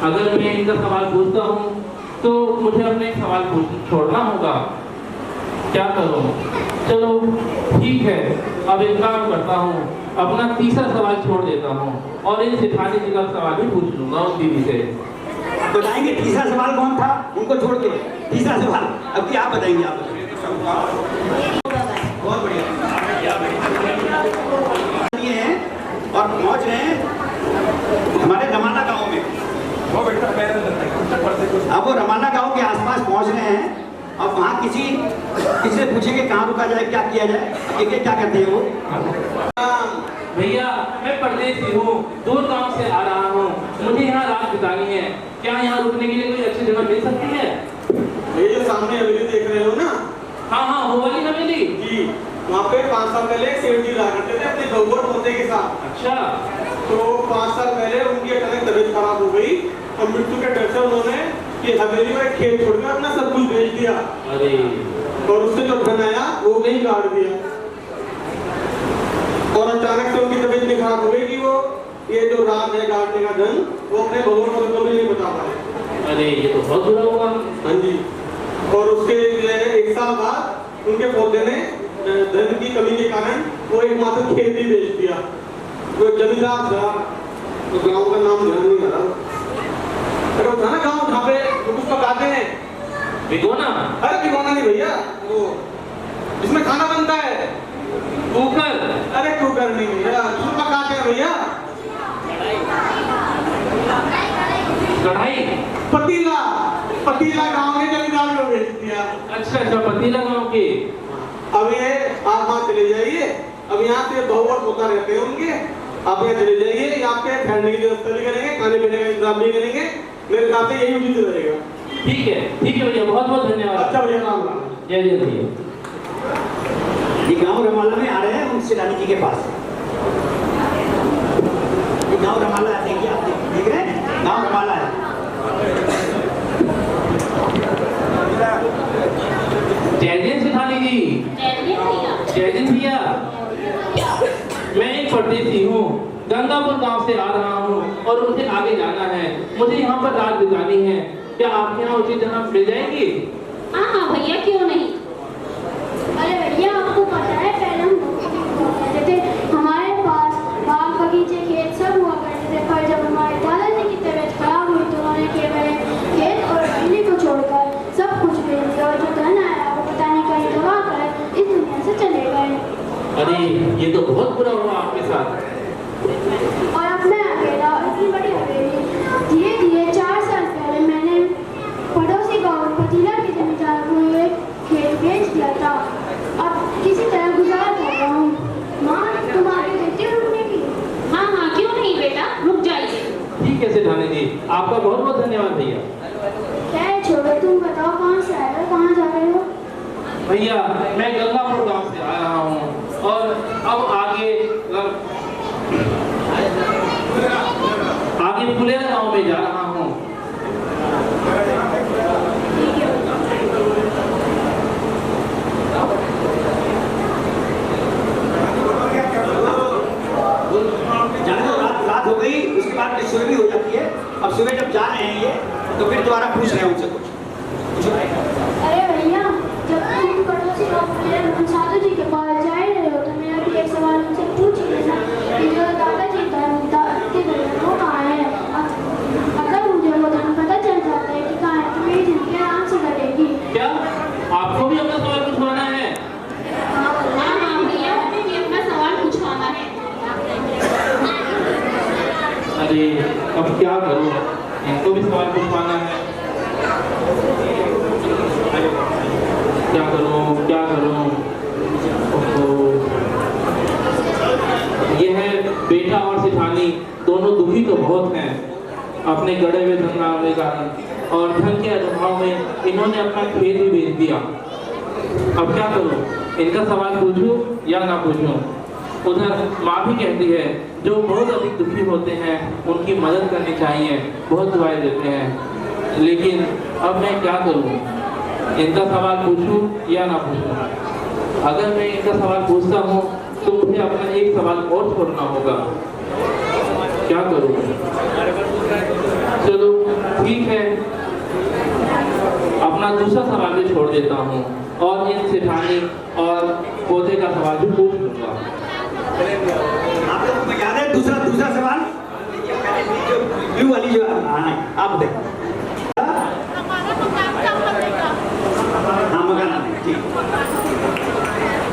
अगर मैं इनका सवाल पूछता हूं तो मुझे अपने सवाल छोड़ना होगा। क्या करूं? चलो ठीक है, अब एक काम करता हूं, अपना तीसरा सवाल छोड़ देता हूं और इन सिखाने जी का सवाल भी पूछ लूंगा उस दीदी से। बताएंगे तीसरा सवाल कौन था? उनको छोड़ के तीसरा सवाल अब क्या आप बताएंगे? आप बहुत बढ़िया हैं और पहुंच रहे हैं हमारे रमाना गांव में। अब वो रमाना गांव के आसपास पहुंच रहे हैं और वहाँ किसी से पूछेंगे कहाँ रुका जाए, क्या किया जाए, क्या करते हैं वो? भैया मैं परदेसी हूँ, दूर गांव से आ रहा हूँ, मुझे यहाँ रात बितानी है, क्या यहाँ रुकने के लिए कोई अच्छी जगह मिल सकती है? ये जो सामने हवेली देख रहे हो ना? हाँ हाँ वो वाली हवेली जी, वहाँ पे 5 साल पहले सेठ जी रहा करते थे अपने बहुवर पोते के साथ। अच्छा। तो 5 साल पहले उनकी अचानक तबीयत खराब हो गई और मृत्यु के डर से उन्होंने ये हवेली में खेत छोड़कर अपना सब कुछ बेच दिया। अरे। और उससे जो धन आया वो नहीं काट दिया और अचानक से उनकी तबीयत इतनी खराब हो गई कि वो ये जो रात है काटने का धन वो अपने बहुवर पोते को भी नहीं बता पाए। अरे ये तो बहुत बुरा हुआ। हाँ जी। और उसके 1 साल बाद उनके पोते ने धन की कमी के कारण वो एकमात्र खेत ही बेच दिया। वो जमींदार था, तो गांव का नाम ध्यान नहीं आ रहा, अरे वो था ना गांव जहाँ पे वो कुछ पकाते हैं, भिगोना? अरे भिगोना नहीं भैया, वो इसमें खाना बनता है, कुकर? अरे कुकर नहीं भैया, इसमें पकाते हैं भैया, कढ़ाई? पतीला, पतीला गांव के जमींदार को बेच दिया। अच्छा अच्छा, पतीला गांव के। अब ये आप वहाँ चले जाइए, अब यहाँ से बहुवर पोता रहते हैं उनके, आप यहाँ चले जाइए, ये आपके ठहरने की व्यवस्था भी करेंगे, खाने पीने का इंतजाम भी करेंगे, मेरे हिसाब से यही उचित रहेगा। ठीक है भैया, बहुत बहुत धन्यवाद। अच्छा भैया, राम राम। जय जय भैया। ये गाँव रमाला में आ रहे हैं उनसे रानी जी के पास। ये गाँव रमाला है, देखिए आप देख रहे हैं, गाँव रमाला है। जय जय सिखानी जी। जय जय भैया। मैं एक परदेसी हूँ, गंगापुर गांव से आ रहा हूँ और मुझे आगे जाना है, मुझे यहाँ पर रात बितानी है, क्या आपके यहाँ उचित जगह मिल जाएगी? हाँ भैया, क्यों नहीं। अरे भैया आपको पता है पहले हम कहते थे हमारे पास बाग बगीचे खेत सब हुआ करते थे, पर जब हमारे दादाजी की तबीयत खराब हुई तो उन्होंने केवल खेत और बिजली को छोड़कर सब कुछ बेच दिया और जो धन आया वो पता नहीं कहीं दबा कर इस दुनिया से चले गए। अरे ये तो बहुत बुरा हुआ आपके साथ। और अब मैं अकेला और इतनी बड़ी हवेली, धीरे धीरे 4 साल पहले मैंने पड़ोसी गाँव पतीला के जमींदार को ये खेत बेच दिया था। अब किसी तरह गुजारा कर रहा हूँ। माँ तुम आगे देती हो रुकने की? हाँ हाँ, क्यों नहीं बेटा, रुक जाइए। ठीक है सिखानी जी, आपका बहुत बहुत धन्यवाद भैया। क्या छोड़ो, तुम बताओ कहाँ से आए हो, कहाँ जा रहे हो? भैया मैं गंगापुर गांव से आ रहा हूँ और अब आगे फुलेरा गांव में जा रहा हूँ। जाने दो, रात हो गई, उसके बाद सुबह भी हो जाती है। अब सुबह जब जा रहे हैं ये तो फिर दोबारा पूछ रहे हैं उनसे कुछ। अरे भैया, जब तुम पड़ोसी गाँव साधु जी के पास जा रहे हो तो मेरा भी एक सवाल उनसे पूछ लेना कि जो दादाजी के घर वो कहाँ है। अगर मुझे वो धन पता चल जाता है कि कहाँ है तो मेरी जिंदगी आराम से कटेगी। क्या आपको भी अपना सवाल पूछवाना है? हाँ भैया, हमें भी अपना सवाल पूछवाना है। अरे अब क्या करूं, इनको भी सवाल पूछवाना है। क्या करूं क्या करूं। ये है बेटा और सेठानी, दोनों दुखी तो बहुत हैं अपने गड़े हुए धन के कारण, और धन के अभाव में इन्होंने अपना खेत भी बेच दिया। अब क्या करूं, इनका सवाल पूछूं या ना पूछूं। उधर माँ भी कहती है जो बहुत अधिक दुखी होते हैं उनकी मदद करनी चाहिए, बहुत दुआएं देते हैं, लेकिन अब मैं क्या करूं, इनका सवाल पूछूं या ना पूछूं। अगर मैं इनका सवाल पूछता हूं तो मुझे अपना एक सवाल और छोड़ना होगा, क्या करूं। चलो ठीक है, अपना दूसरा सवाल भी छोड़ देता हूं और इन सेठानी और पौधे का सवाल भी पूछ लूंगा। आप लोगों को याद है दूसरा सवाल, जो ब्लू वाली जो आप देख, हाँ मकान ठीक,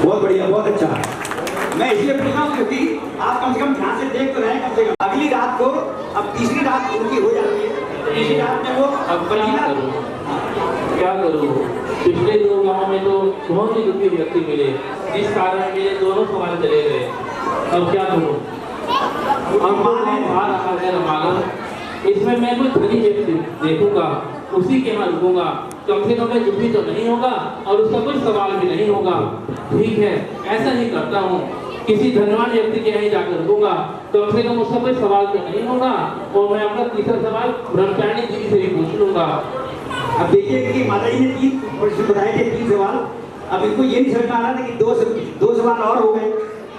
बहुत बढ़िया, बहुत अच्छा। मैं इसलिए पूछ रहा हूँ क्योंकि आप कम से कम ध्यान से देख तो रहे हैं। कम से कम अगली रात को, अब तीसरी रात उनकी हो जाती है, तीसरी रात में वो अब क्या करूँ। पिछले 2 गाँव में तो बहुत ही दुखी व्यक्ति मिले, जिस कारण मेरे दोनों सवाल चले गए। अब क्या करूँ, अब आ रहा है रमाला, इसमें मैं कोई धनी व्यक्ति देखूंगा, उसी के यहाँ रुकूंगा, कम से कम मैं दुखी तो नहीं होगा और उसका कोई सवाल भी नहीं होगा। ठीक है, ऐसा ही करता हूँ, किसी धनवान व्यक्ति के यहाँ जाकर रुकूंगा, कम से कम उसका कोई सवाल तो नहीं होगा, और मैं अपना तीसरा सवाल ब्रह्मचारिणी जी से भी पूछ लूंगा। अब देखिए कि माता जी ने 3 प्रश्न बताए थे, 3 सवाल। अब इनको ये नहीं समझ में आ रहा था कि 2 सवाल और हो गए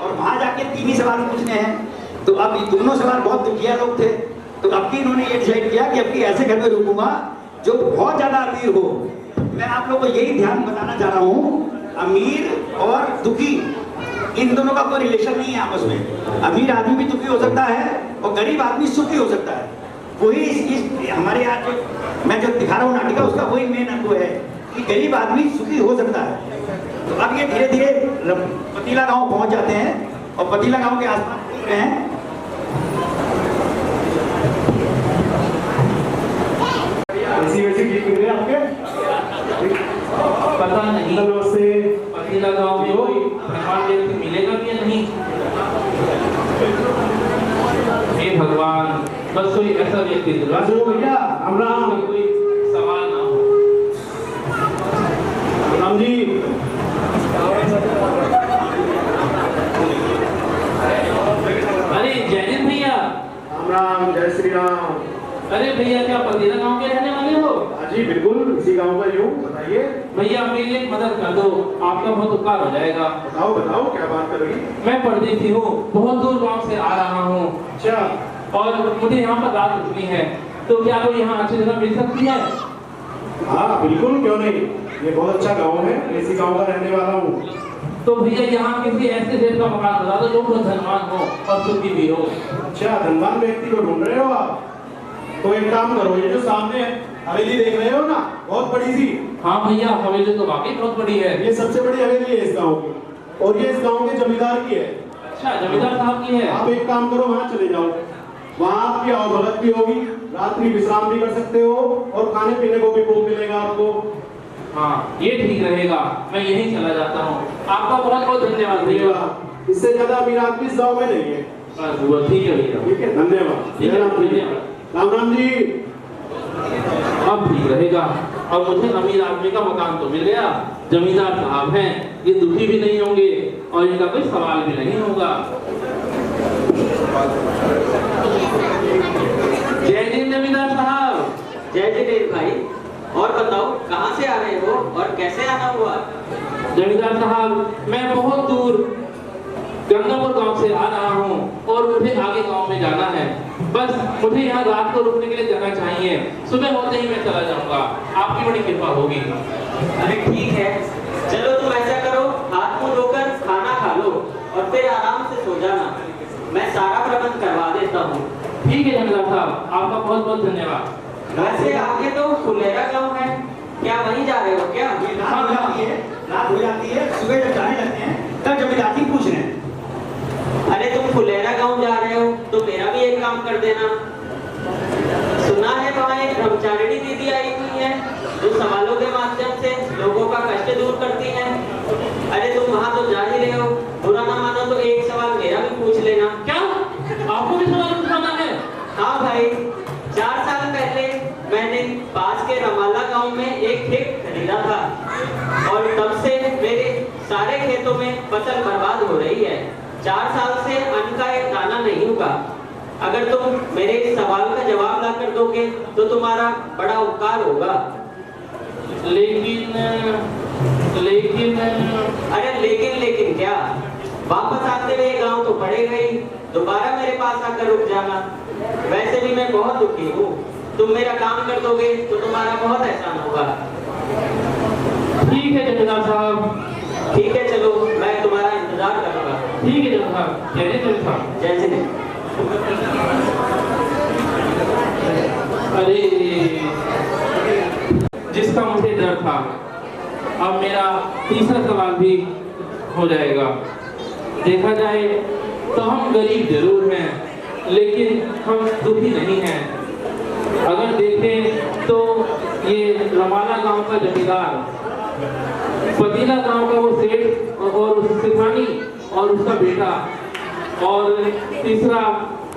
और वहां जाके 3 ही सवाल पूछने हैं। तो अब ये दोनों सवाल बहुत दुखिया लोग थे, तो अब भी इन्होंने ये डिसाइड किया कि अब की ऐसे घर में रुकूंगा जो बहुत ज्यादा अमीर हो। मैं आप लोगों को यही ध्यान बताना चाह रहा हूँ, अमीर और दुखी इन दोनों का कोई रिलेशन नहीं है आपस में। अमीर आदमी भी दुखी हो सकता है और गरीब आदमी सुखी हो सकता है। वही इस हमारे यहाँ जो मैं जो दिखा रहा हूँ नाटिका, उसका वही मेन अंग है कि गरीब आदमी सुखी हो सकता है। तो अब ये धीरे धीरे पतीला गांव पहुंच जाते हैं और पतीला गांव के आसपास हैं। वैसी गीत मिले आपके? पता नहीं से पतीला गांव में कोई धनवान व्यक्ति मिलेगा कि नहीं। हे भगवान, बस कोई ऐसा व्यक्ति दिलवा दो भैया, राम कोई सवाल ना हो। राम जी, अरे जैनित भैया, राम, जय श्री राम। अरे भैया क्या पतीला गांव के रहने वाले हो? जी बिल्कुल, इसी गांव का हूँ, बताइए। भैया मेरे लिए एक मदद कर दो, आपका बहुत उपकार हो जाएगा। बताओ बताओ, क्या बात करोगी? मैं परदेसी हूँ, बहुत दूर गांव से आ रहा हूँ। अच्छा, और मुझे यहाँ पर रात रुकनी है, तो क्या कोई यहाँ अच्छी जगह मिल सकती है? हाँ बिल्कुल, क्यों नहीं, ये बहुत अच्छा गांव है, इसी गांव का रहने वाला हूँ। तो भैया यहाँ किसी ऐसे देश का मकान बता दो जो बहुत धनवान हो और सुखी भी हो। अच्छा, धनवान व्यक्ति को ढूंढ रहे हो आप? तो एक काम करो, ये जो सामने हवेली देख रहे हो ना, बहुत बड़ी सी। हाँ भैया, हवेली तो वाकई बहुत बड़ी है। ये सबसे बड़ी हवेली है इस गांव की, और ये इस गांव के जमींदार की है। अच्छा, जमींदार साहब की है। आप एक काम करो, वहाँ चले जाओ, वहाँ आपकी आवभगत भी होगी, रात्रि विश्राम भी कर सकते हो और खाने पीने को भी खूब मिलेगा आपको। हाँ, ये ठीक रहेगा, मैं यहीं चला जाता हूँ। आपका बहुत बहुत धन्यवाद भैया। इससे ज्यादा अमीर आदमी इस गांव में नहीं है। ठीक है भैया, ठीक है, धन्यवाद। धन्यवाद। राम राम जी। अब ठीक रहेगा, अब मुझे अमीर आदमी का मकान तो मिल गया, जमींदार साहब हैं, ये दुखी भी नहीं होंगे और इनका कोई सवाल भी नहीं होगा। जय हिंद जमींदार साहब। जय जगदीश भाई, और बताओ कहाँ से आ रहे हो और कैसे आना हुआ? जमींदार साहब, मैं बहुत दूर गंगापुर गांव से आ रहा हूँ और मुझे आगे गांव में जाना है। बस मुझे यहाँ रात को रुकने के लिए जगह चाहिए, सुबह होते ही मैं चला जाऊंगा, आपकी बड़ी कृपा होगी। अरे ठीक है, चलो तुम ऐसा करो, हाथ मुंह धोकर खाना खा लो और फिर आराम से सो जाना, मैं सारा प्रबंध करवा देता हूँ। ठीक है जमींदार साहब, आपका बहुत बहुत धन्यवाद। घर से आगे तो फुलेरा गाँव है, क्या वहीं जा रहे हो क्या? रात हो जाती है, सुबह जब जाने लगते हैं तब जमींदार पूछ रहे हैं। अरे तुम फुलेरा गाँव जा रहे हो तो मेरा भी एक काम काम कर देना। सुना है वहाँ एक ब्रह्मचारिणी दीदी आई हुई है जो सवालों के माध्यम से लोगों का कष्ट दूर करती है। अरे तुम वहाँ तो जा ही रहे हो, बुरा ना मानो तो एक सवाल मेरा भी पूछ लेना। क्या आपको भी सवाल पूछना है? हाँ भाई, 4 साल पहले मैंने पास के रमाला गांव में एक खेत खरीदा था और तब से मेरे सारे खेतों में फसल बर्बाद हो रही है। 4 साल से अन्न का एक दाना नहीं उगा। अगर तुम मेरे इस सवाल का जवाब ला कर दोगे तो तुम्हारा बड़ा उपकार होगा। लेकिन अरे लेकिन क्या, वापस आते हुए गांव तो पड़ेगा ही, दोबारा मेरे पास आकर रुक जाना। वैसे भी मैं बहुत दुखी हूँ, तुम मेरा काम कर दोगे तो तुम्हारा बहुत एहसान होगा। ठीक है जमींदार साहब। ठीक है, चलो मैं तुम्हारा इंतजार करूंगा। ठीक है जमींदार साहब। जय जय साहब। जय जय। अरे जिसका मुझे डर था, अब मेरा तीसरा सवाल भी हो जाएगा। देखा जाए तो हम गरीब जरूर हैं लेकिन हम दुखी नहीं हैं। अगर देखें तो ये रमाला गांव का जमींदार, पतीला गांव का वो सेठ और उस सिपाही और उसका बेटा, और तीसरा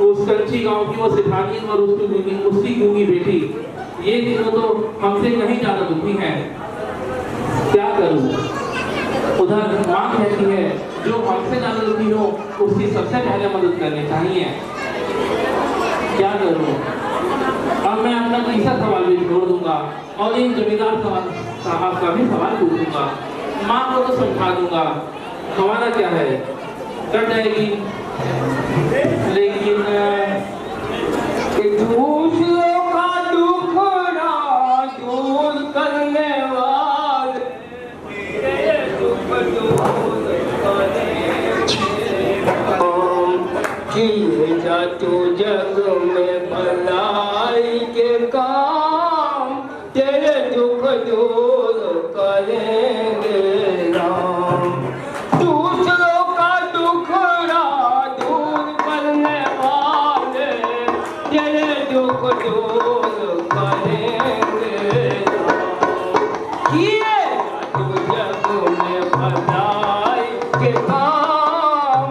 उस कंची गांव की वो सिपाही और उसकी गूंगी बेटी, ये तीनों तो हमसे कहीं ज्यादा दुखी हैं। क्या करूं? उधर मां कहती है जो हमसे ज्यादा दुखी हो उसकी सबसे पहले मदद करनी चाहिए। क्या करूं? अब मैं अपना तीसरा सवाल भी छोड़ दूंगा और इन जमींदार साहब का भी सवाल पूछ दूंगा। माँ को तो समझा दूंगा, हमारा क्या है, कर जाएगी। लेकिन दूसरों का दुखड़ा दूर करने वाले किए जा तू जग में भलाई के काम, तेरे दुख दूर करेंगे राम। दूसरों का दुखड़ा दूर करने वाले तेरे दुख दूर करेंगे राम। किए तू जग में भलाई के काम,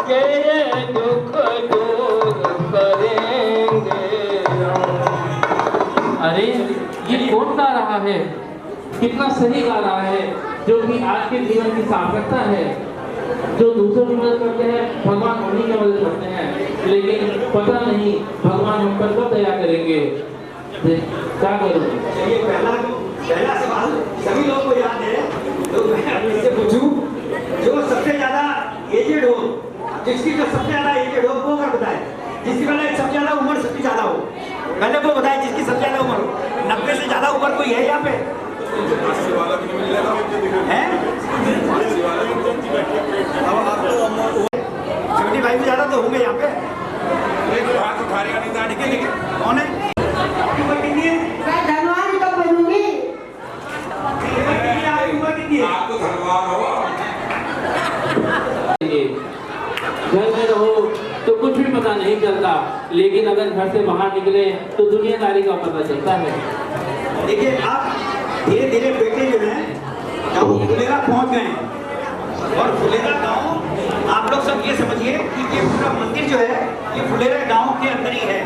तेरे दुख दूर करेंगे राम। अरे ये कौन गा रहा है? कितना सही गा रहा है, जो कि आज के जीवन की सार्थकता है। जो दूसरों की मदद करते हैं भगवान उन्हीं की मदद करते हैं, लेकिन पता नहीं भगवान हम पर कब दया करेंगे। क्या करूं? चलिए पहला सवाल सभी लोगों को याद है, तो मैं इससे पूछूं जो सबसे ज्यादा एजेड हो, जिसकी जो सबसे ज्यादा एजेड हो वो अगर बताए, जिसकी पहले सबसे ज्यादा उम्र सबसे ज्यादा हो, पहले वो बताए जिसकी सबसे ज्यादा उम्र हो। 90 से ज्यादा उम्र कोई है यहाँ पे? है 75 से ज्यादा तो होंगे यहाँ पे। कौन है? उम्र कितनी है? मैं धनवान कब बनूंगी? उम्र कितनी है? आपको धनवान हो। घर में रहो तो कुछ भी पता नहीं चलता, लेकिन अगर घर से बाहर निकले तो दुनियादारी का पता चलता है। देखिए आप धीरे धीरे बेटे जो हैं गाँव फुलेरा पहुँच गए हैं, और फुलेरा गाँव आप लोग सब ये समझिए कि ये पूरा मंदिर जो है ये फुलेरा गांव के अंदर ही है।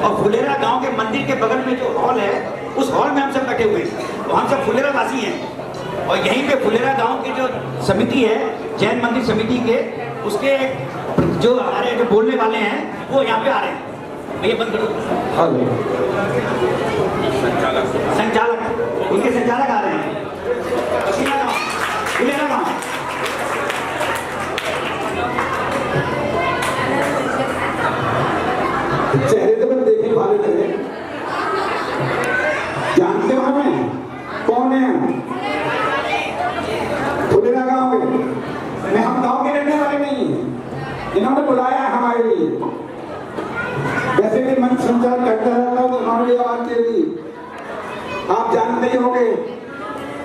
और फुलेरा गांव के मंदिर के बगल में जो हॉल है उस हॉल में हम सब बैठे हुए हैं, तो हम सब फुलेरा वासी हैं। और यहीं पे फुलेरा गांव की जो समिति है, जैन मंदिर समिति के, उसके जो हमारे जो बोलने वाले हैं वो यहाँ पे आ रहे हैं। भैया बंद करो। संचालक उनके संचालक आ रहे हैं। फुलेरा गांव चेहरे तो मैं देखने वाले थे, जानते हो हमें कौन है? फुलेरा गांव के मैं, हम गांव के रहने वाले नहीं हैं, इन्होंने बुलाया है हमारे लिए। वैसे भी मंच संचार करता रहता हूँ तो उन्होंने आवाज दे दी। आप जानते ही होंगे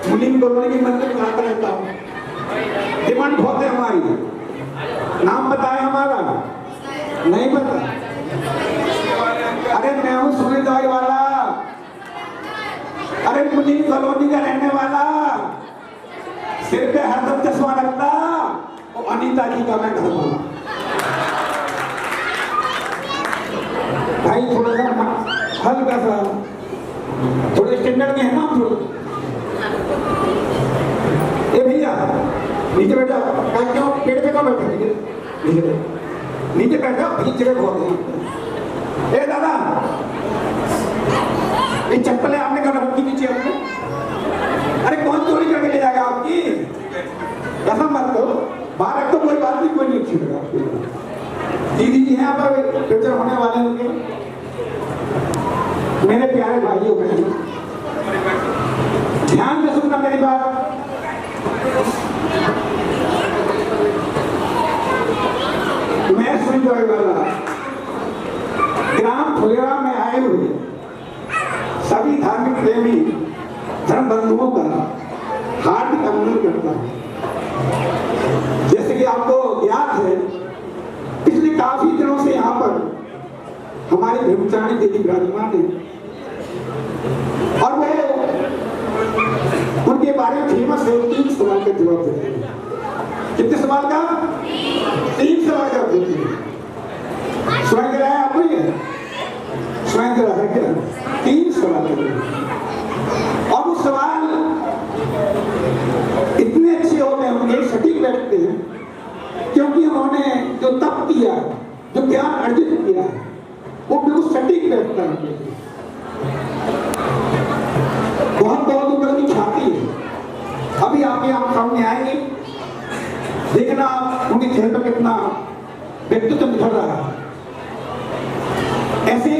मुनीम कॉलोनी की मंदिर में आता रहता हूँ, डिमांड बहुत है हमारी। नाम बताए हमारा? नहीं पता। अरे मैं हूँ सुनी दवाई वाला, अरे मुनीम कॉलोनी का रहने वाला, सिर पे हरदम चश्मा लगता, और अनीता जी का मैं घर वाला। भाई थोड़ा सा हल्का सा थोड़े स्टैंडर्ड के हैं ना हम थोड़े। ए भैया नीचे बैठा, क्यों पेड़ पे क्यों बैठा? नीचे बैठा, भीग जगह बहुत है। ए दादा, ये चप्पलें आपने कहा रखी नीचे अपने? अरे कौन चोरी करके ले जाएगा आपकी? ऐसा मत करो, बाहर रख तो कोई बात नहीं, कोई नहीं अच्छी लगा आपको। दीदी जी यहाँ पर फ्यूचर होने वाले होंगे, मेरे प्यारे भाइयों बहनों, ध्यान से सुनना मेरी बात। मैं सुन वाला ग्राम फुलेरा में आए हुए सभी धार्मिक प्रेमी धर्म बंधुओं का हार्दिक अभिनंदन करता हूं। जैसे कि आपको ज्ञात है, पिछले काफी दिनों से यहाँ पर हमारी ब्रह्मचारी देवी विराजमान है, और वो उनके बारे में फेमस है। 3 सवाल का जवाब देते हैं। कितने सवाल का? 3 सवाल का देते हैं। स्वयं रहा है आपको, ये स्वयं रहा है क्या? 3 सवाल करते हैं, और वो सवाल इतने अच्छे होते हैं, उनके सटीक बैठते हैं, क्योंकि उन्होंने जो तप किया, जो ज्ञान अर्जित किया है, वो बिल्कुल सटीक बैठता है। बहुत बहुत ऊपर की छाती है। अभी आपके यहाँ सामने आएंगे, देखना उनके चेहरे पर कितना व्यक्तित्व निखर रहा है। ऐसे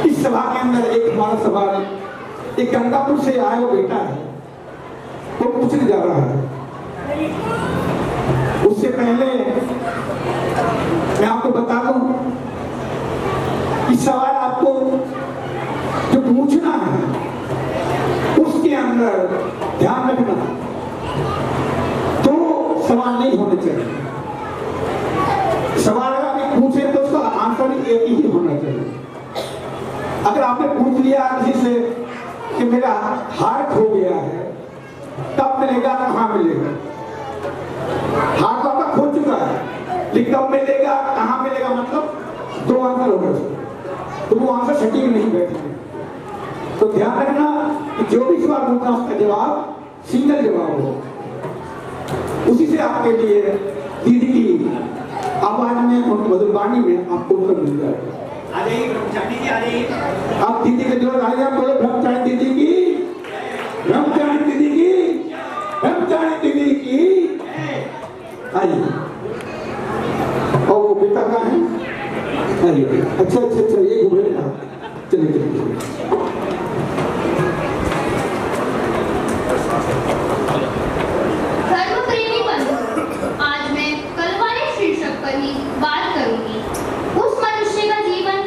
इस सभा के अंदर एक हमारा सवाल, एक गंगापुर से आया वो बेटा है, वो पूछने जा रहा है। उससे पहले मैं आपको बता दूं, इस सवाल आपको जो पूछना है उसके अंदर ध्यान रखना, तो सवाल नहीं होने चाहिए। सवाल अगर आप पूछे तो उसका आंसर एक ही होना चाहिए। अगर आपने पूछ लिया किसी से कि मेरा हार खो गया है, तब मिलेगा, कहाँ मिलेगा? हार तो आपका खो चुका है, लेकिन कब मिलेगा, कहाँ मिलेगा, मतलब 2 आंसर होगा, तो वो आंसर सटीक नहीं बैठेंगे। तो ध्यान रखना कि जो भी सवाल पूछना उसका जवाब सिंगल जवाब हो। उसी से आपके लिए दीदी की आवाज में और मधुर वाणी में आपको उत्तर मिल जाएगा। आप दीदी के जोर आइए, आप बोलो ब्रह्मचारी दीदी की, ब्रह्मचारी दीदी की, ब्रह्मचारी दीदी की। आइए, और वो बेटा का है, आइए। अच्छा अच्छा अच्छा, ये घूमे ना, चलिए चलिए। धर्म प्रेमी बंधु, आज मैं कलवारी शीर्षक पर ही बात करूंगी। उस मनुष्य का जीवन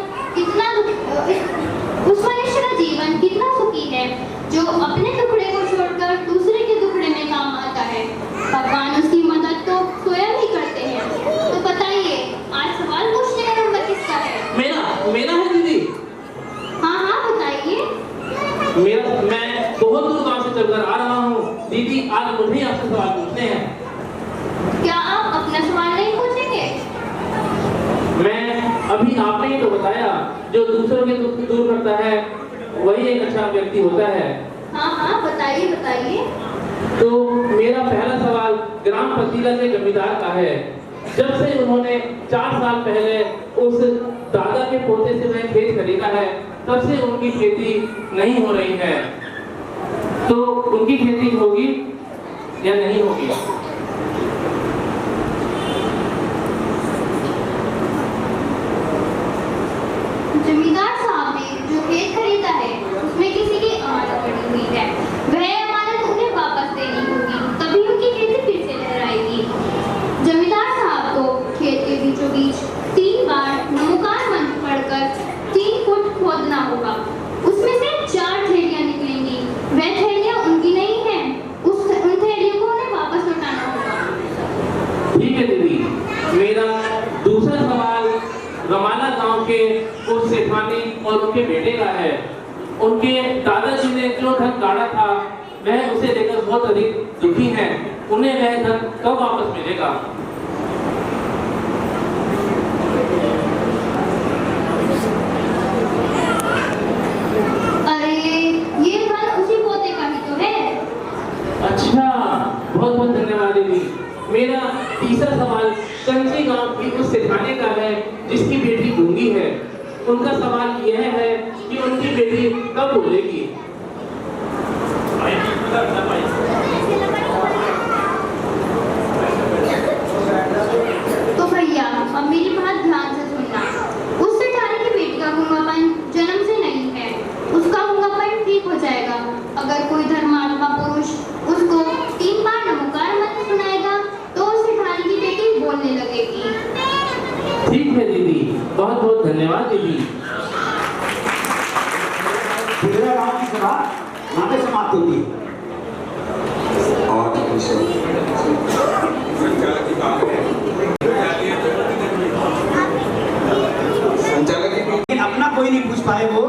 कितना सुखी है जो अपने टुकड़े को छोड़कर दूसरे के टुकड़े में काम आता है। भगवान उसकी मदद तो स्वयं ही करते हैं। तो बताइए, आज सवाल पूछने का नंबर किसका है? मेरा है दीदी। हाँ बताइए। मैं बहुत दूर गांव से चलकर आ रहा हूँ दीदी, आज मुझे आपसे सवाल पूछने हैं। क्या आप अपना सवाल नहीं पूछेंगे? मैं अभी आपने ही तो बताया, जो दूसरों के दुख दूर करता है वही एक अच्छा व्यक्ति होता है। हाँ बताइए बताइए। तो मेरा पहला सवाल ग्राम पतीला के जमींदार का है। जब से उन्होंने 4 साल पहले उस दादा के पोते से वह खेत खरीदा है, तब से उनकी खेती नहीं हो रही है। तो उनकी खेती होगी या नहीं होगी? जमींदार साहब ने जो खेत खरीदा है उसमें किसी की अमानत पड़ी हुई है। वह अमानत उन्हें वापस देनी होगी, तभी उनकी खेती फिर से लहराएगी। जमींदार साहब को खेत के बीचों बीच 3 बार नमोकार मंत्र पढ़कर 3 फुट खोदना होगा। उसमें से 4 थैलियां निकलेंगी। वह थैलियां उनकी नहीं है, उन थैलियों को उन्हें वापस लौटाना होगा। ठीक है दीदी। मेरा दूसरा सवाल रमाला गांव के उस सेठानी और उनके बेटे का है। उनके दादाजी ने जो धन गाड़ा था वह उसे लेकर बहुत अधिक दुखी हैं। उन्हें वह धन कब वापस मिलेगा? अरे ये धन उसी पोते का ही तो है। अच्छा, बहुत बहुत धन्यवाद दीदी। मेरा तीसरा सवाल कंची गांव की उस सेठानी का है जिसकी बेटी गूंगी है। उनका सवाल यह है कि उनकी बेटी कब बोलेगी? तो भैया अब मेरी बात ध्यान से सुनना। उस सेठानी की बेटी का गूंगापन जन्म से नहीं है। उसका गूंगापन ठीक हो जाएगा अगर कोई धर्मात्मा पुरुष उसको 3 बार नमोकार मंत्र सुनाएगा तो उस सेठानी की बेटी बोलने लगेगी। ठीक है दीदी, बहुत बहुत धन्यवाद दीदी। दूसरा गांव की सभा यहाँ पे समाप्त होती है। और संचालक की बात है, संचालक की लेकिन अपना कोई नहीं पूछ पाए वो,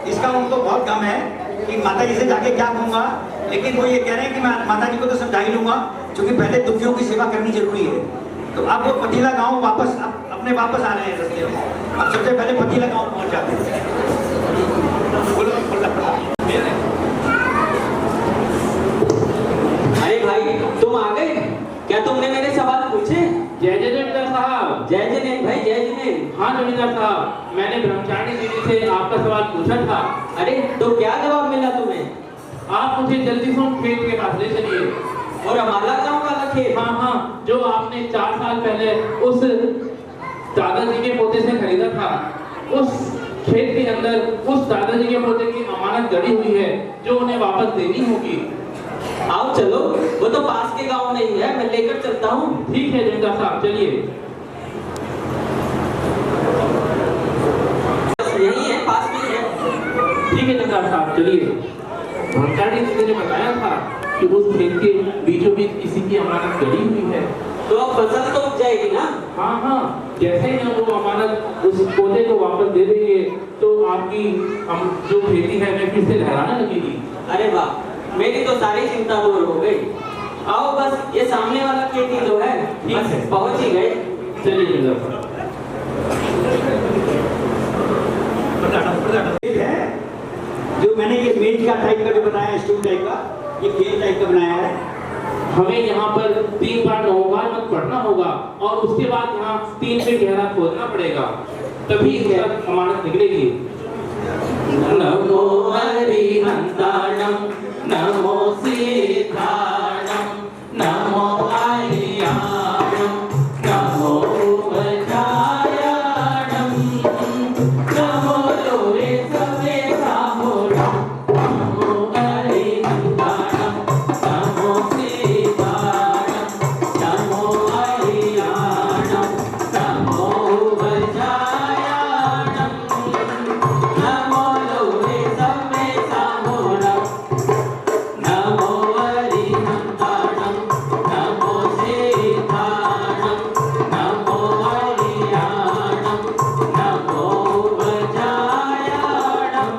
इसका उनको बहुत गम है कि माता जी से जाके क्या कहूँगा। लेकिन वो ये कह रहे हैं कि मैं माता जी को तो समझा ही लूंगा, क्योंकि पहले दुखियों की सेवा करनी जरूरी है। तो अब वो पतीला गांव वापस अपने वापस आ रहे हैं रस्ते में। अब सबसे पहले पतीला गांव पहुंच जाते हैं। अरे भाई तुम आ गए? क्या तुमने मेरे सवाल पूछे? जय जय जमींदार साहब। जय जनेन भाई, जय जनेन। हाँ जमींदार साहब, मैंने ब्रह्मचारिणी दीदी से आपका सवाल पूछा था। अरे तो क्या जवाब मिला तुम्हें? आप मुझे जल्दी से उन खेत के पास ले चलिए। और हमारा गांव वाला खेत? हाँ हाँ, जो आपने 4 साल पहले उस दादाजी के पोते से खरीदा था। उस खेत के अंदर उस दादाजी के पोते की अमानत गड़ी हुई है जो उन्हें वापस देनी होगी। आओ चलो, वो तो पास के गांव में ही है, मैं लेकर चलता हूँ। ठीक है जमींदार साहब, चलिए। यही है, पास में ही है। ठीक है जमींदार साहब, चलिए। ब्रह्मचारिणी दीदी ने बताया था कि उस खेत के बीचों बीच किसी की अमानत गड़ी हुई है। तो अब फसल तो उग जाएगी ना? हाँ हाँ, जैसे ही हम वो अमानत उस पौधे को वापस दे देंगे तो आपकी हम जो खेती है वह फिर से लहराने लगेगी। अरे वाह, मेरी तो सारी चिंता दूर हो गई। आओ बस, ये सामने वाला खेती जो है बस पहुंच ही गए। चलिए जमींदार साहब। जो मैंने ये मेज का टाइप का जो बनाया, स्टूल टाइप का, ये खेल टाइप का बनाया है। हमें यहाँ पर 3 बार नमोकार मंत्र पढ़ना होगा और उसके बाद यहाँ 3 पे गहरा खोदना पड़ेगा, तभी इसका अमानत निकलेगी। नमो हरिहंताणं, नमो सीताणं, नमो आर्याणं, नमो वज्रायाणं, नमो लोरे सवे साहोणं, नमो हरिहंताणं, नमो सीताणं, नमो आर्याणं, नमो वज्रायाणं, नमो लोरे सवे साहोणं, नमो हरिहंताणं, नमो सीताणं, नमो आर्याणं, नमो वज्रायाणं,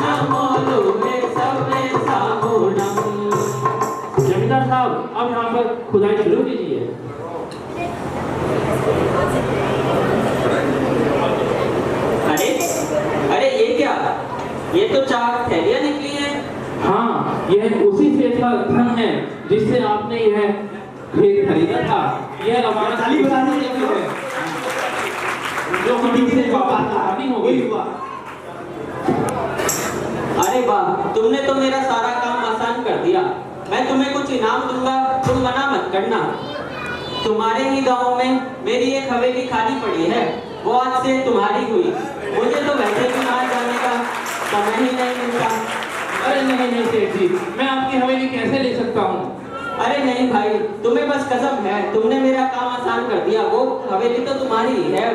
नमो लोरे सवे साहोणं। जमींदार साहब, अब यहाँ पर खुदाई शुरू कीजिए। अरे अरे ये क्या? ये तो 4 थैलियां निकली हैं। हाँ, यह उसी खेत का धन है जिससे आपने यह खेत खरीदा था। यह अमानत ताली बजानी है जो हमें से वापस लानी होगी। अरे वाह, तुमने तो मेरा सारा काम आसान कर दिया। मैं तुम्हें कुछ इनाम दूंगा, तुम मना मत करना। तुम्हारे ही गांव में मेरी एक हवेली खाली पड़ी है, वो आज से तुम्हारी हुई। मुझे तो वैसे भी बाहर जाने का समय ही नहीं मिलता। अरे नहीं नहीं सेठ जी, मैं आपकी हवेली कैसे ले सकता हूँ? अरे नहीं भाई, तुम्हें बस कसम है, तुमने मेरा काम आसान कर दिया। वो हवेली तो तुम्हारी ही है।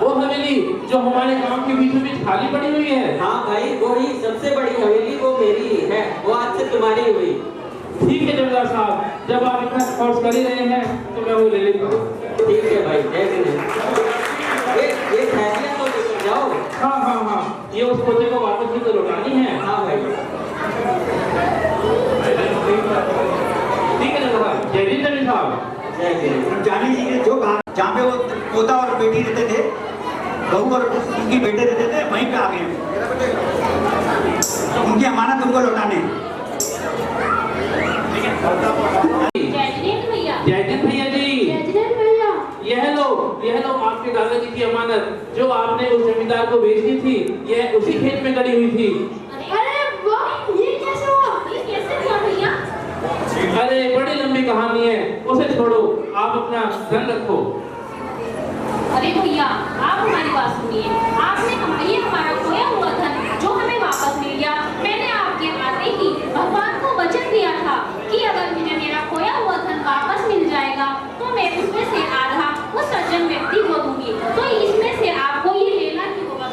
वो हवेली जो हमारे गांव के बीचों बीच खाली पड़ी हुई है? हाँ भाई, वो ही सबसे बड़ी हवेली, वो मेरी ही है। वो आज से तुम्हारी हुई। ठीक है जमींदार साहब, जब आप इतना फोर्स कर ही रहे हैं तो मैं वो ले लेता हूँ। ठीक है भाई, जय जय। उस पोते को वापस भी तो लौटानी है। हाँ भाई। ठीक है ना साहब? जय जी जय साहब। जानी जी ने जो कहा, जहाँ पे वो पोता और बेटी रहते थे, बहू और उनकी बेटे रहते थे, वहीं पे आ गए। उनकी अमानत उनको लौटाने। जयजीत भैया। जयजीत भैया जी, जयजीत भैया। यह लो आपके दादाजी की अमानत जो आपने उस जमींदार को बेची थी, यह उसी खेत में गड़ी हुई थी। अरे वाह, ये कैसे हुआ? ये कैसे हुआ भैया? अरे बड़ी लंबी कहानी है, उसे छोड़ो, आप अपना धन रखो। अरे भैया, आप हमारी बात सुनिए। आपने ये हमारा खोया हुआ धन जो हमें वापस मिल गया, मैंने आपके आते ही भगवान को वचन दिया था कि अगर मुझे मेरा खोया हुआ धन वापस मिल जाएगा तो मैं उसमें से आधा उस सज्जन व्यक्ति को दूंगी। तो इसमें से आपको ये लेना ही होगा।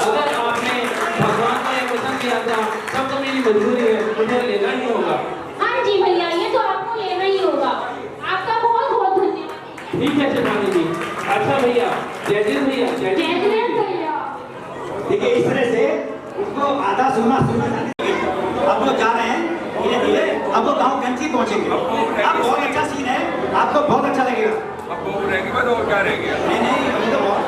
अगर आपने भगवान को एक वचन दिया था तब तो मेरी मजबूरी है, मुझे लेना ही होगा। हाँ जी भैया, ये तो आपको लेना ही होगा। आपका बहुत बहुत धन्यवाद। ठीक है शिवानी जी। अच्छा भैया, जयजीत भैया। जयजीत भैया। देखिए इस तरह से उसको आधा सोना अब वो जा रहे हैं धीरे धीरे। अब वो गाँव कंची पहुँचेंगे। अब बहुत अच्छा सीन है, आपको बहुत अच्छा लगेगा। अब वो रहेगी बस, और क्या रह गया? नहीं अभी तो बहुत।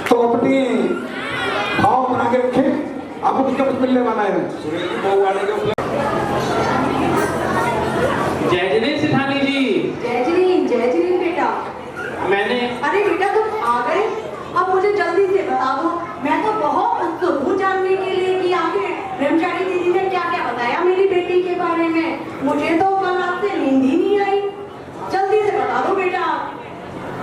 तो अपनी भाव बना के रखे, आपको कुछ कुछ मिलने वाला है। सुनील की बहू वाले के उपलब्ध। जयजीत सिठानी जी। जयजीत बेटा। मैंने अरे बेटा तुम आ गए, अब मुझे जल्दी से बता दो। मैं तो बहुत उत्सुक हूँ जानने के लिए कि आखिर ब्रह्मचारी दीदी ने क्या क्या बताया मेरी बेटी के बारे में। मुझे तो कल रात से नींद ही नहीं आई। जल्दी से बता दो बेटा।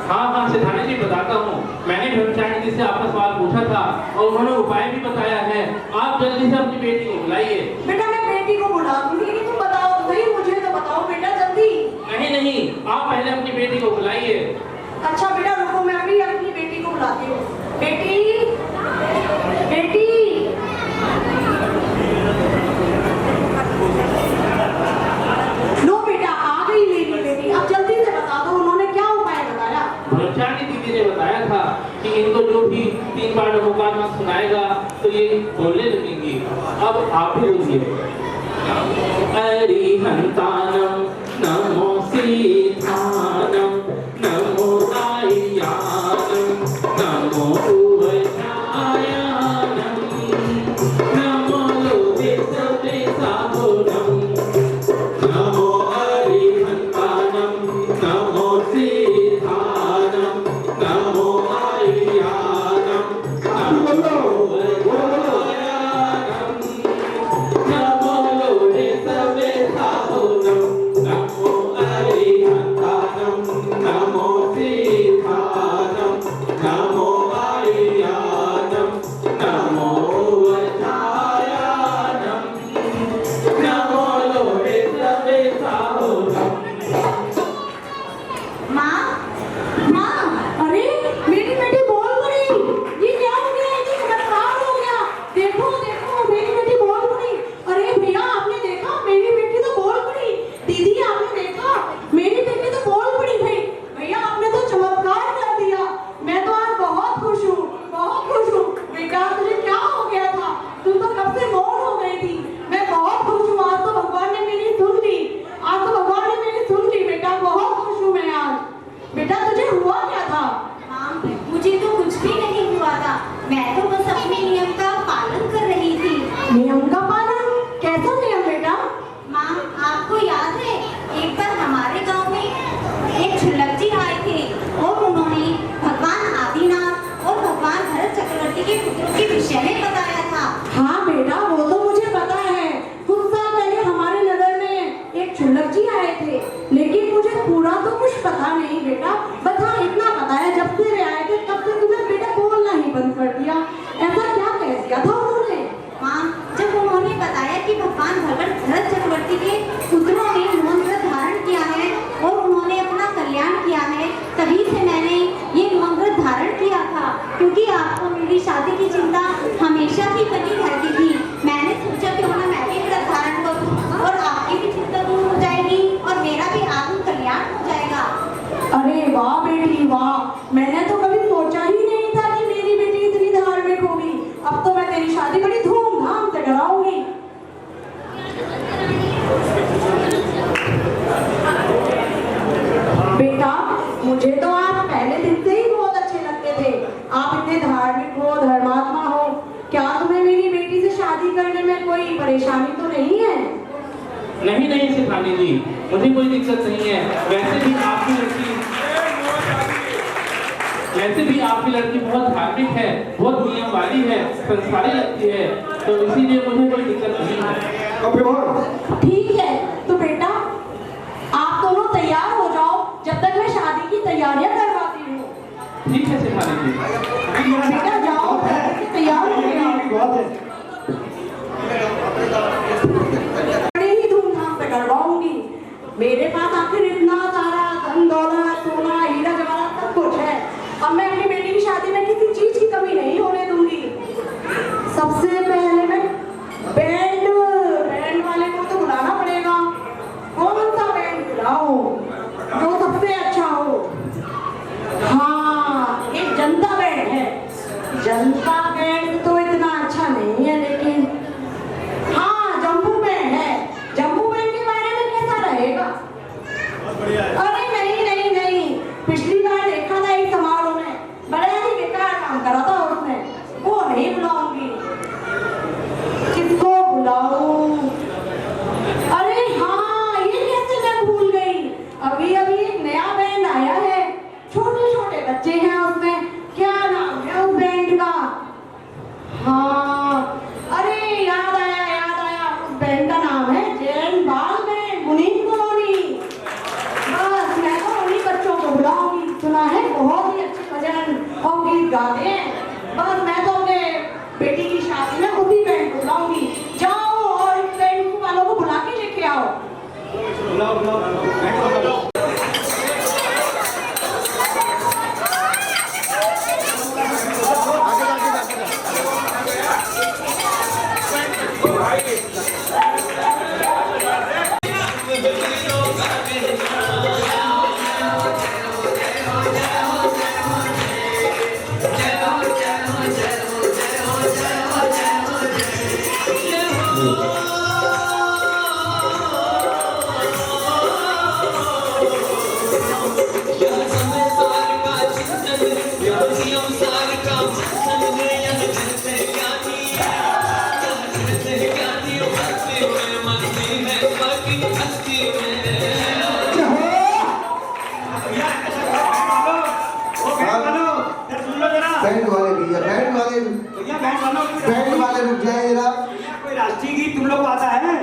हाँ सिद्धानी जी बताता हूँ। मैंने ब्रह्मचारी जी से आपका सवाल पूछा था और उन्होंने उपाय भी बताया है। आप जल्दी से अपनी बेटी को बुलाइए। बेटा मैं बेटी को बुला दूंगी, लेकिन तुम बताओ तो सही, मुझे तो बताओ बेटा जल्दी। नहीं, आप पहले अपनी बेटी को बुलाइए। अच्छा बेटा रुको, मैं अभी अपनी बेटी को बुलाती हूँ। बेटी, बेटी। लो बेटा आ गई मेरी बेटी। अब जल्दी से बता दो उन्होंने क्या उपाय बताया। ब्रह्मचारी दीदी ने बताया था कि इनको जो भी 3 बार मुकाबला सुनाएगा तो ये बोलने लगेंगी। अब आप ही बोलिए। अरिहंतानम नमो सीतानम नमो दायानम नमो उवचायानम नमो लोभे सवे साहुनम नमो अरिहंतानम नमो सीतानम नमो दायानम नमो उवचायानम नमो लोभे सवे साहुनम नमो अरिहंतानम नमो सीतानम नमो दायानम नमो उवचायानम नमो लोभे सवे साहुनम। माँ, माँ, अरे मेरी बेटी बोल पड़ी। ये क्या हो गया? ये चमत्कार हो गया। देखो देखो मेरी बेटी बोल पड़ी। अरे भैया आपने देखा मेरी बेटी तो बोल पड़ी। दीदी आपने देखा मेरी बेटी तो बोल पड़ी। भाई भैया आपने तो चमत्कार कर दिया। मैं तो आज बहुत खुश हूँ, बहुत खुश हूँ। बेटा तुझे क्या हो गया था? तू तो कब से मौन हो गई थी। मैं बहुत खुश हूँ, आज तो भगवान ने मेरी सुन ली। आज तो भगवान ने मेरी सुन ली बेटा, बहुत खुश हूँ मैं आज। बेटा तुझे हुआ क्या था? हाँ, मुझे तो कुछ भी नहीं हुआ था। मैं तो बस अपने नियम का पालन कर रही थी। नियम का पालन? कैसा नियम बेटा? माँ, आपको याद है एक बार हमारे गांव में एक छुल्लक जी आए थे और उन्होंने भगवान आदिनाथ और भगवान भरत चक्रवर्ती के पुत्रों के विषय में बताया था। हाँ बेटा वो तो मुझे पता है। कुछ साल पहले हमारे नगर में एक छुल्लक जी आए थे, लेकिन मुझे पूरा तो कुछ पता नहीं बेटा। बस हाँ इतना पता है जब से वे आए थे तब से तुम्हें बेटा बोलना ही बंद कर दिया। ऐसा क्या कह दिया था उन्होंने? माँ, जब उन्होंने बताया कि भगवान भरत चक्रवर्ती के पुत्रों ने मौन व्रत धारण किया है और उन्होंने अपना कल्याण किया है, तभी से मैंने ये मौन व्रत धारण किया था। क्योंकि आपको मेरी शादी की चिंता हमेशा ही बनी रहती थी। मैंने सोचा क्यों ना मैं भी व्रत धारण करूं और आपकी भी चिंता दूर हो जाएगी और मेरा भी आत्म कल्याण हो जाएगा। अरे वाह बेटा, नहीं नहीं शिफाली जी, मुझे कोई दिक्कत नहीं है। वैसे भी आपकी लड़की बहुत धार्मिक है, बहुत नियम वाली है, संस्कारी लगती है, तो इसीलिए मुझे कोई दिक्कत नहीं है। ठीक है, तो बेटा आप दोनों तैयार हो जाओ, जब तक मैं शादी की तैयारियां करवाती हूँ। ठीक है शिफाली जी। बेटा जाओ, तैयार हो गया। बड़े ही धूमधाम से करवाऊंगी। मेरे पास आखिर इतना सारा धन दौलत सोना हीरा जवाहरात सब कुछ है। अब मैं अपनी बेटी की शादी में किसी चीज की कमी नहीं होने दूंगी। सबसे पहले मैं बैंड वाले को तो बुलाना पड़ेगा। कौन सा बैंड बुलाऊं जो सबसे अच्छा हो? हाँ, एक जनता बैंड है। जनता बैंड तो इतना अच्छा नहीं है, लेकिन हाँ जम्बू बैंड है। जम्बू बैंड के बारे में कैसा रहेगा? अरे नहीं नहीं नहीं, पिछली बार देखा था एक समारोह में, बड़ा ही बेकार काम करा था उसने। वो नहीं बुलाऊंगी। किसको बुलाऊं? अरे हाँ, ये कैसे मैं भूल गई। अभी एक नया बैंड आया है, छोटे छोटे बच्चे हैं उसमें। क्या नाम है उस बैंड का? हाँ, अरे याद आया, उस बैंड का नाम है जैन बाल बैंड, मुनीम कॉलोनी। बस मैं तो उन्हीं बच्चों को बुलाऊंगी। सुना है बहुत ही अच्छे भजन और गीत गाते हैं। बस मैं तो अपने बेटी की शादी में उसी बैंड को बुलाऊंगी। जाओ और इस बैंड वालों को बुला के लेके आओ। बैंड वाले रुक जाए जरा। कोई राष्ट्रीय गीत तुम लोग को आता है?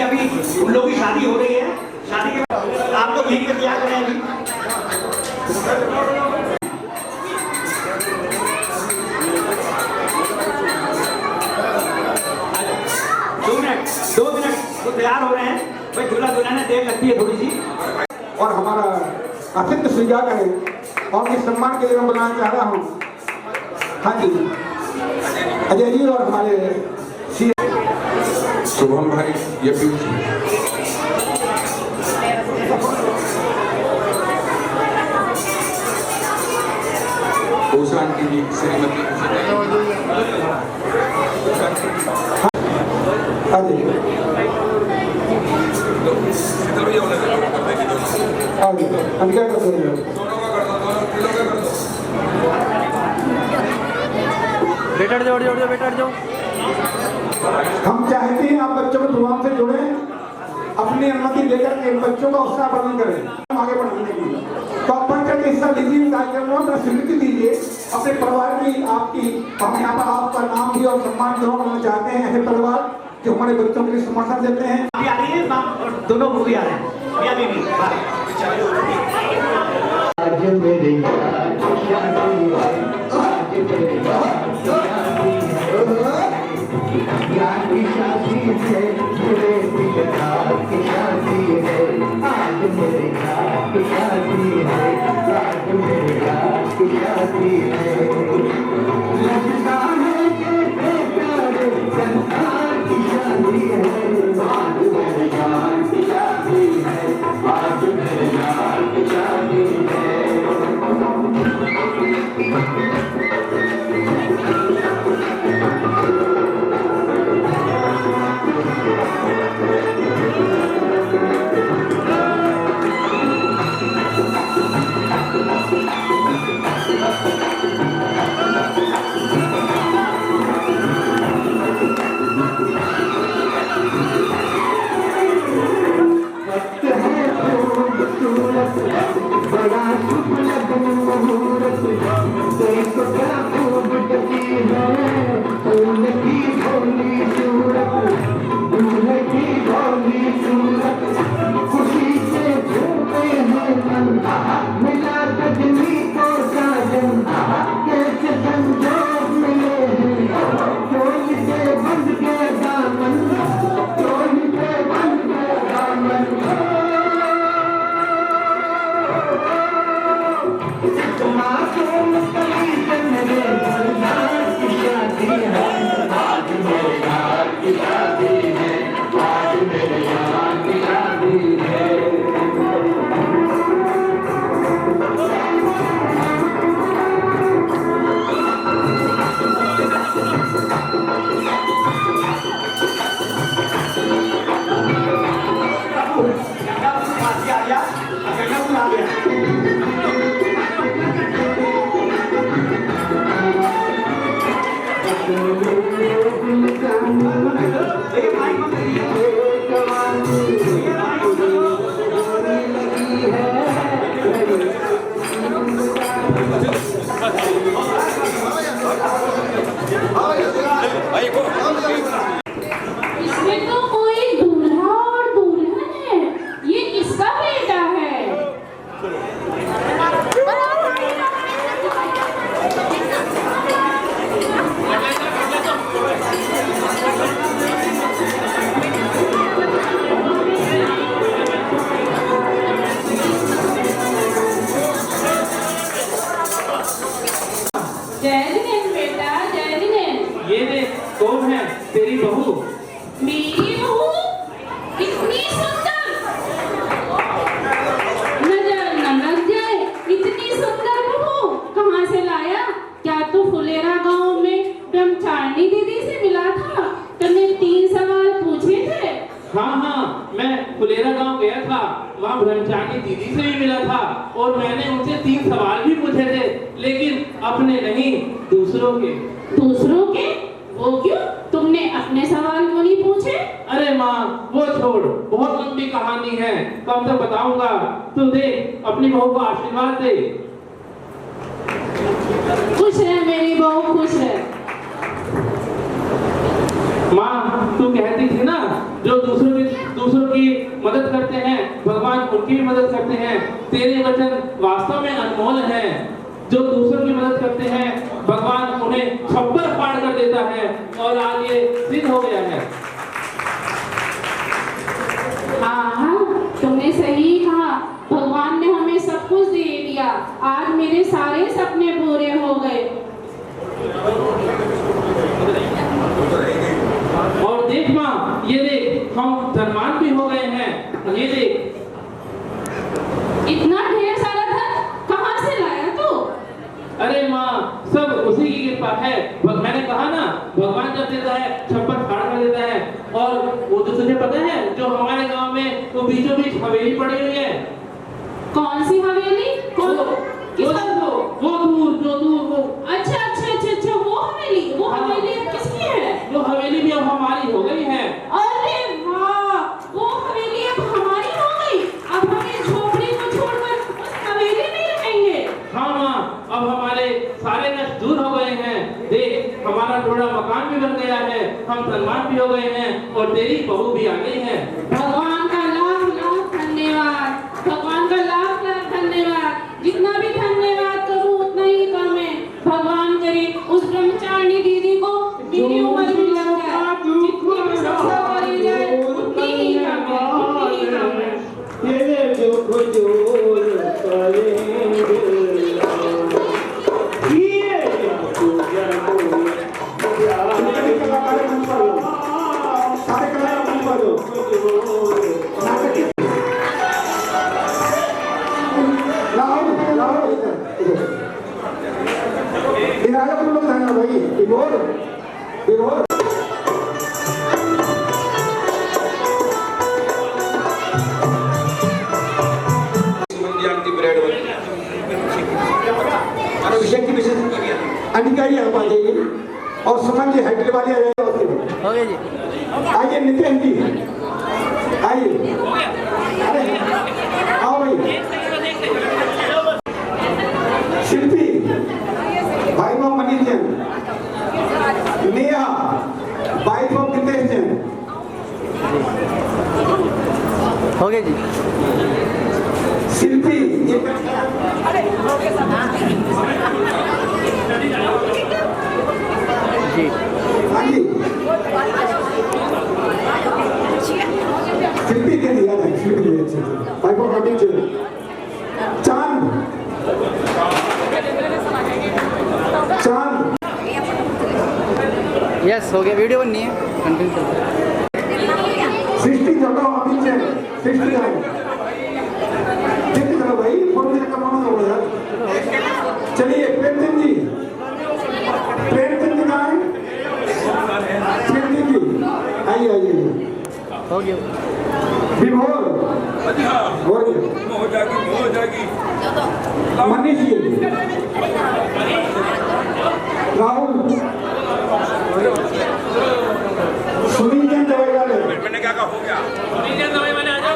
अभी उन लोगों की शादी हो रही है। शादी के बाद आप लोग यहीं पे क्या करें अभी? दो मिनट तो तैयार हो रहे हैं भाई। दूल्हा दुल्हन ने देर लगती है थोड़ी सी। और हमारा अत्यंत स्वीकार है और इस सम्मान के लिए मैं बुलाना चाह रहा हूँ। हाँ जी, अजय जी और हमारे शुभम भाई, ये उषा आंटी जी, श्रीमती हाँ जी शीतल भैया बोले थे, कर देंगे दोनों। हाँ जी हम क्या कर सकते हैं? दोनों का कर दो, दोनों किलो का कर दो। बैठ जाओ बैठ जाओ। हम चाहते हैं आप बच्चों को प्रोग्राम से जुड़ें, अपनी अनुमति लेकर के बच्चों का उत्साह प्रदान करें आगे बढ़ाने के लिए। तो आप बढ़ करके हिस्सा लीजिए कार्यक्रमों में, स्वीकृति दीजिए अपने परिवार की, आपकी। हम यहाँ पर आपका नाम भी और सम्मान ग्रहण करना चाहते हैं, ऐसे परिवार जो हमारे बच्चों के लिए समर्थन देते हैं। अभी आ रही है और दोनों मूवी आ रहे हैं, भैया बीवी। आज मेरे यार की शादी है, आज मेरे यार की शादी है, यार की शादी है, मेरे यार की शादी है, आज मेरे यार की शादी है, आज मेरे यार की शादी है। लगता है कि प्यारे संसार की शादी है, आज मेरे यार की शादी है, आज मेरे यार की शादी है। बड़ा शुभ लगन मुहूर्त, देखो क्या खूबसूरती है, फूल की भोली सूरत, दूल्हे की भोली सूरत, खुशी से झूमे हैं मन, मिला कजली को साजन, कैसे संजोग मिले हैं, चोली से बंध के दामन, चोली से बंध के दामन। मासूम कली से मेरे यार की शादी है, आज मेरे यार की शादी है, आज मेरे यार की शादी है। इसमें तो कोई दूल्हा और दुल्हन है, ये किसका बेटा है? जय जिनेन बेटा, जय जिनेन। ये देख कौन है तेरी बहू? मेरी बहू इतनी सुंदर, नजर न लग जाए, इतनी सुंदर बहू कहाँ से लाया? क्या तू फुलेरा गांव में ब्रह्मचारिणी दीदी से मिला था? तुमने 3 सवाल पूछे थे। हाँ, मैं फुलेरा गांव गया था, वहाँ ब्रह्मचारिणी दीदी से भी मिला था और मैंने उनसे 3 सवाल भी पूछे थे, लेकिन अपने नहीं, दूसरों के। दूसरों के? वो क्यों? तुमने अपने सवाल क्यों नहीं पूछे? अरे माँ, वो छोड़, बहुत लंबी कहानी है, कब तक बताऊंगा। तू देख, अपनी बहू को आशीर्वाद दे। खुश रहे मेरी बहू, खुश रहे। माँ, तू कहती थी ना, जो दूसरों की मदद करते हैं, भगवान उनकी भी मदद करते हैं। तेरे वचन वास्तव में अनमोल हैं। जो दूसरों की मदद करते हैं, भगवान उन्हें छप्पर फाड़ कर देता है, और आज ये सिद्ध हो गया है। हाँ, तुमने सही कहा, भगवान ने हमें सब कुछ दे दिया। आज मेरे सारे सपने पूरे हो गए। और देख माँ, ये देख, हम धनवान भी हो गए हैं। ये देख, इतना ढेर सारा धन कहाँ से लाया तू? अरे माँ, पता है जो हमारे गांव में वो बीचों बीच हवेली पड़ी हुई है? कौन सी हवेली? कौन? वो दूर जो दूर वो। अच्छा अच्छा अच्छा अच्छा वो हवेली अब किसकी है? वो हवेली भी अब हमारी हो गई है। अरे वाह, वो हवेली अब हमारी हो गई। अब हम इस झोपड़ी को छोड़कर उस हवेली में रहेंगे। हाँ माँ, अब हमारे सारे कष्ट दूर हो गए हैं। देख, हमारा थोड़ा मकान भी बन गया है, हम सलमान भी हो गए हैं और तेरी बहू भी आ गई है। भगवान का लाख लाख धन्यवाद, भगवान का लाख लाख धन्यवाद। जितना भी धन्यवाद करूं उतना ही कम है। भगवान करे उस ब्रह्मचारिणी दीदी को मेरी उम्र भी लग जाए, जितनी प्रशंसा करी जाए उतनी ही कम है, उतनी ही कम है। ये दुख दूर करेंगे, ये सारे कलाकार मंच पर दो। लाओ इधर आजा तुम लोग रहना भाई। इधर अभिषेक की विशेष अधिकारी आप आ जाइए और सुमन जी हाइटल वाले आ जाइए जी। आइए नितिन जी आइए, अरे आओ भाई। शिल्पी भाई of Manish Jain, Neha wife of Gitesh Jain. हो गया जी। शिल्पी जी हाँ जी, शिल्पी दे दिया था, शिल्पी दे दिया। Wife of Manish Jain. चांद यस हो गया, वीडियो बननी है, कंटिन्यू चल रहा है। सृष्टि चलो अभी से सृष्टि है देखते चलो भाई, फोटो देख कर मानो हो यार। चलिए प्रेमचंद जी, प्रेमचंद जी कहाँ है? प्रेमचंद जी आइए आइए। हो गया विभोर हो जाएगी मनीष जी, राहुल, सुनील जैन दवाई वाले। मैंने क्या कहा हो गया? सुनील जैन दवाई वाले आ जाओ।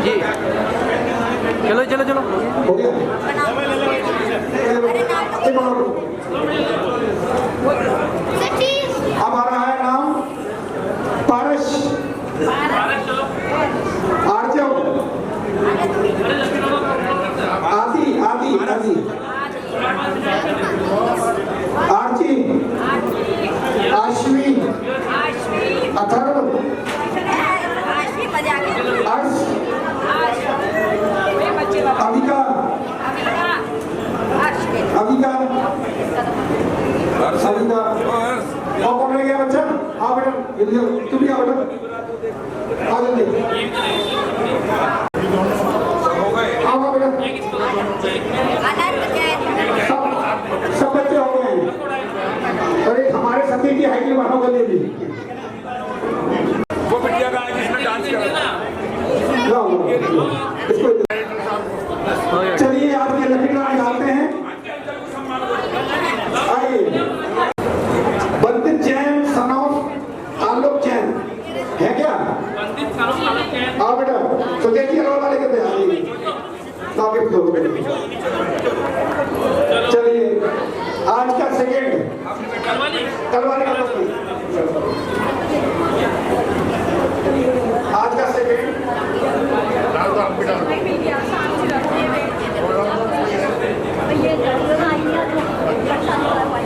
जी चलो चलो चलो हो गया। अब आ रहा है नाम पारस, आर्जव, आदि आदि आदि, आर्ची, आश्वी, अथर्व, अर्श, अविका, अविका, अविका। और कौन रह गया बच्चा? हाँ बेटा, जल्दी तुम भी आओ बेटा, आ जल्दी आओ बेटा। सब बच्चे हो गए हैं और एक हमारे सती की हाइट बढ़ाओ कर दी। वो बिटिया गाना जिसमें डांस कर रहा था। चलिए आपके लकी ड्रा निकालते हैं। आइए, बंदित जैन सन ऑफ आलोक जैन है क्या? हाँ बेटा, तो देखिए रोल वाले कहते हैं चलिए आज का सेकेंड करवाने का आज का second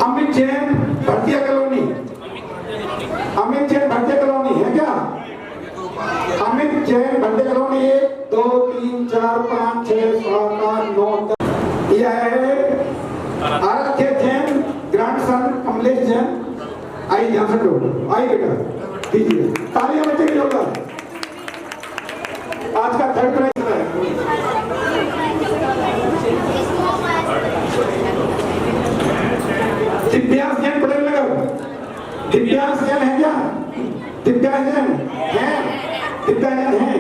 Amit Jain Bhartiya colony, Amit Jain Bhartiya colony है क्या? अमित जैन भरतिया कॉलोनी 1 2 3 4 5 6 7 8 9 10। यह है आराध्य जैन ग्रैंडसन कमलेश जैन। आइए यहाँ से लो, आइए बेटा दीजिए तालियां बच्चे के होगा। आज का थर्ड प्राइज है दिव्यांश जन है क्या? दिव्यांजन है? दिव्यांजन है?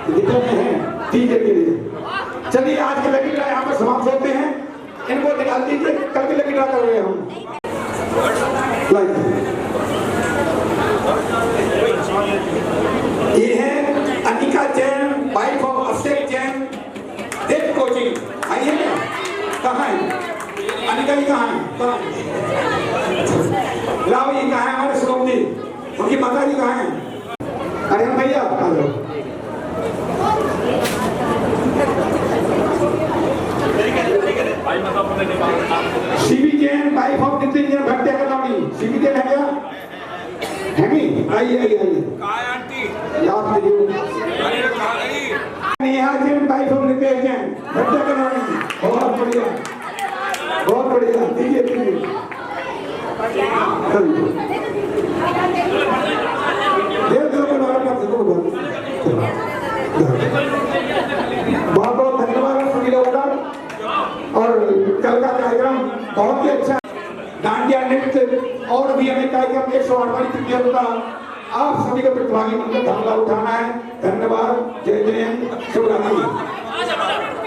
दिव्यांजन है? ठीक है, ठीक है। चलिए आज के लकी ड्रा यहाँ पर समाप्त होते हैं। इनको निकाल दीजिए, कल के लकी ड्रा कर रहे हैं हम। ये है Anika Jain, wife of Abhishek Jain, Dev coaching. आइए क्या? कहाँ है अनिका जी? कहाँ है? लाओ, ये कहाँ है हमारे सुगम जी? उनकी माता जी कहाँ है? अरे हम भैया आ जाओ। CB Jain, wife of Nitin Jain, भट्टे कलौनी। सीबी जैन है क्या? है नहीं? आइए आइए आइए। याद करिए। नेहा जैन, वाइफ ऑफ नितेश जैन, भट्टे कलौनी। बहुत बढ़िया, बहुत बढ़िया। दीजिए दीजिए। बहुत बहुत धन्यवाद सभी लोगों का। और कल का कार्यक्रम बहुत ही अच्छा, डांडिया नृत्य और भी हमें कार्यक्रम 108वां प्रतियोगिता। आप सभी को प्रतिभागी बनकर धन्यवाद उठाना है। धन्यवाद, जय जय, शुभ रात्रि।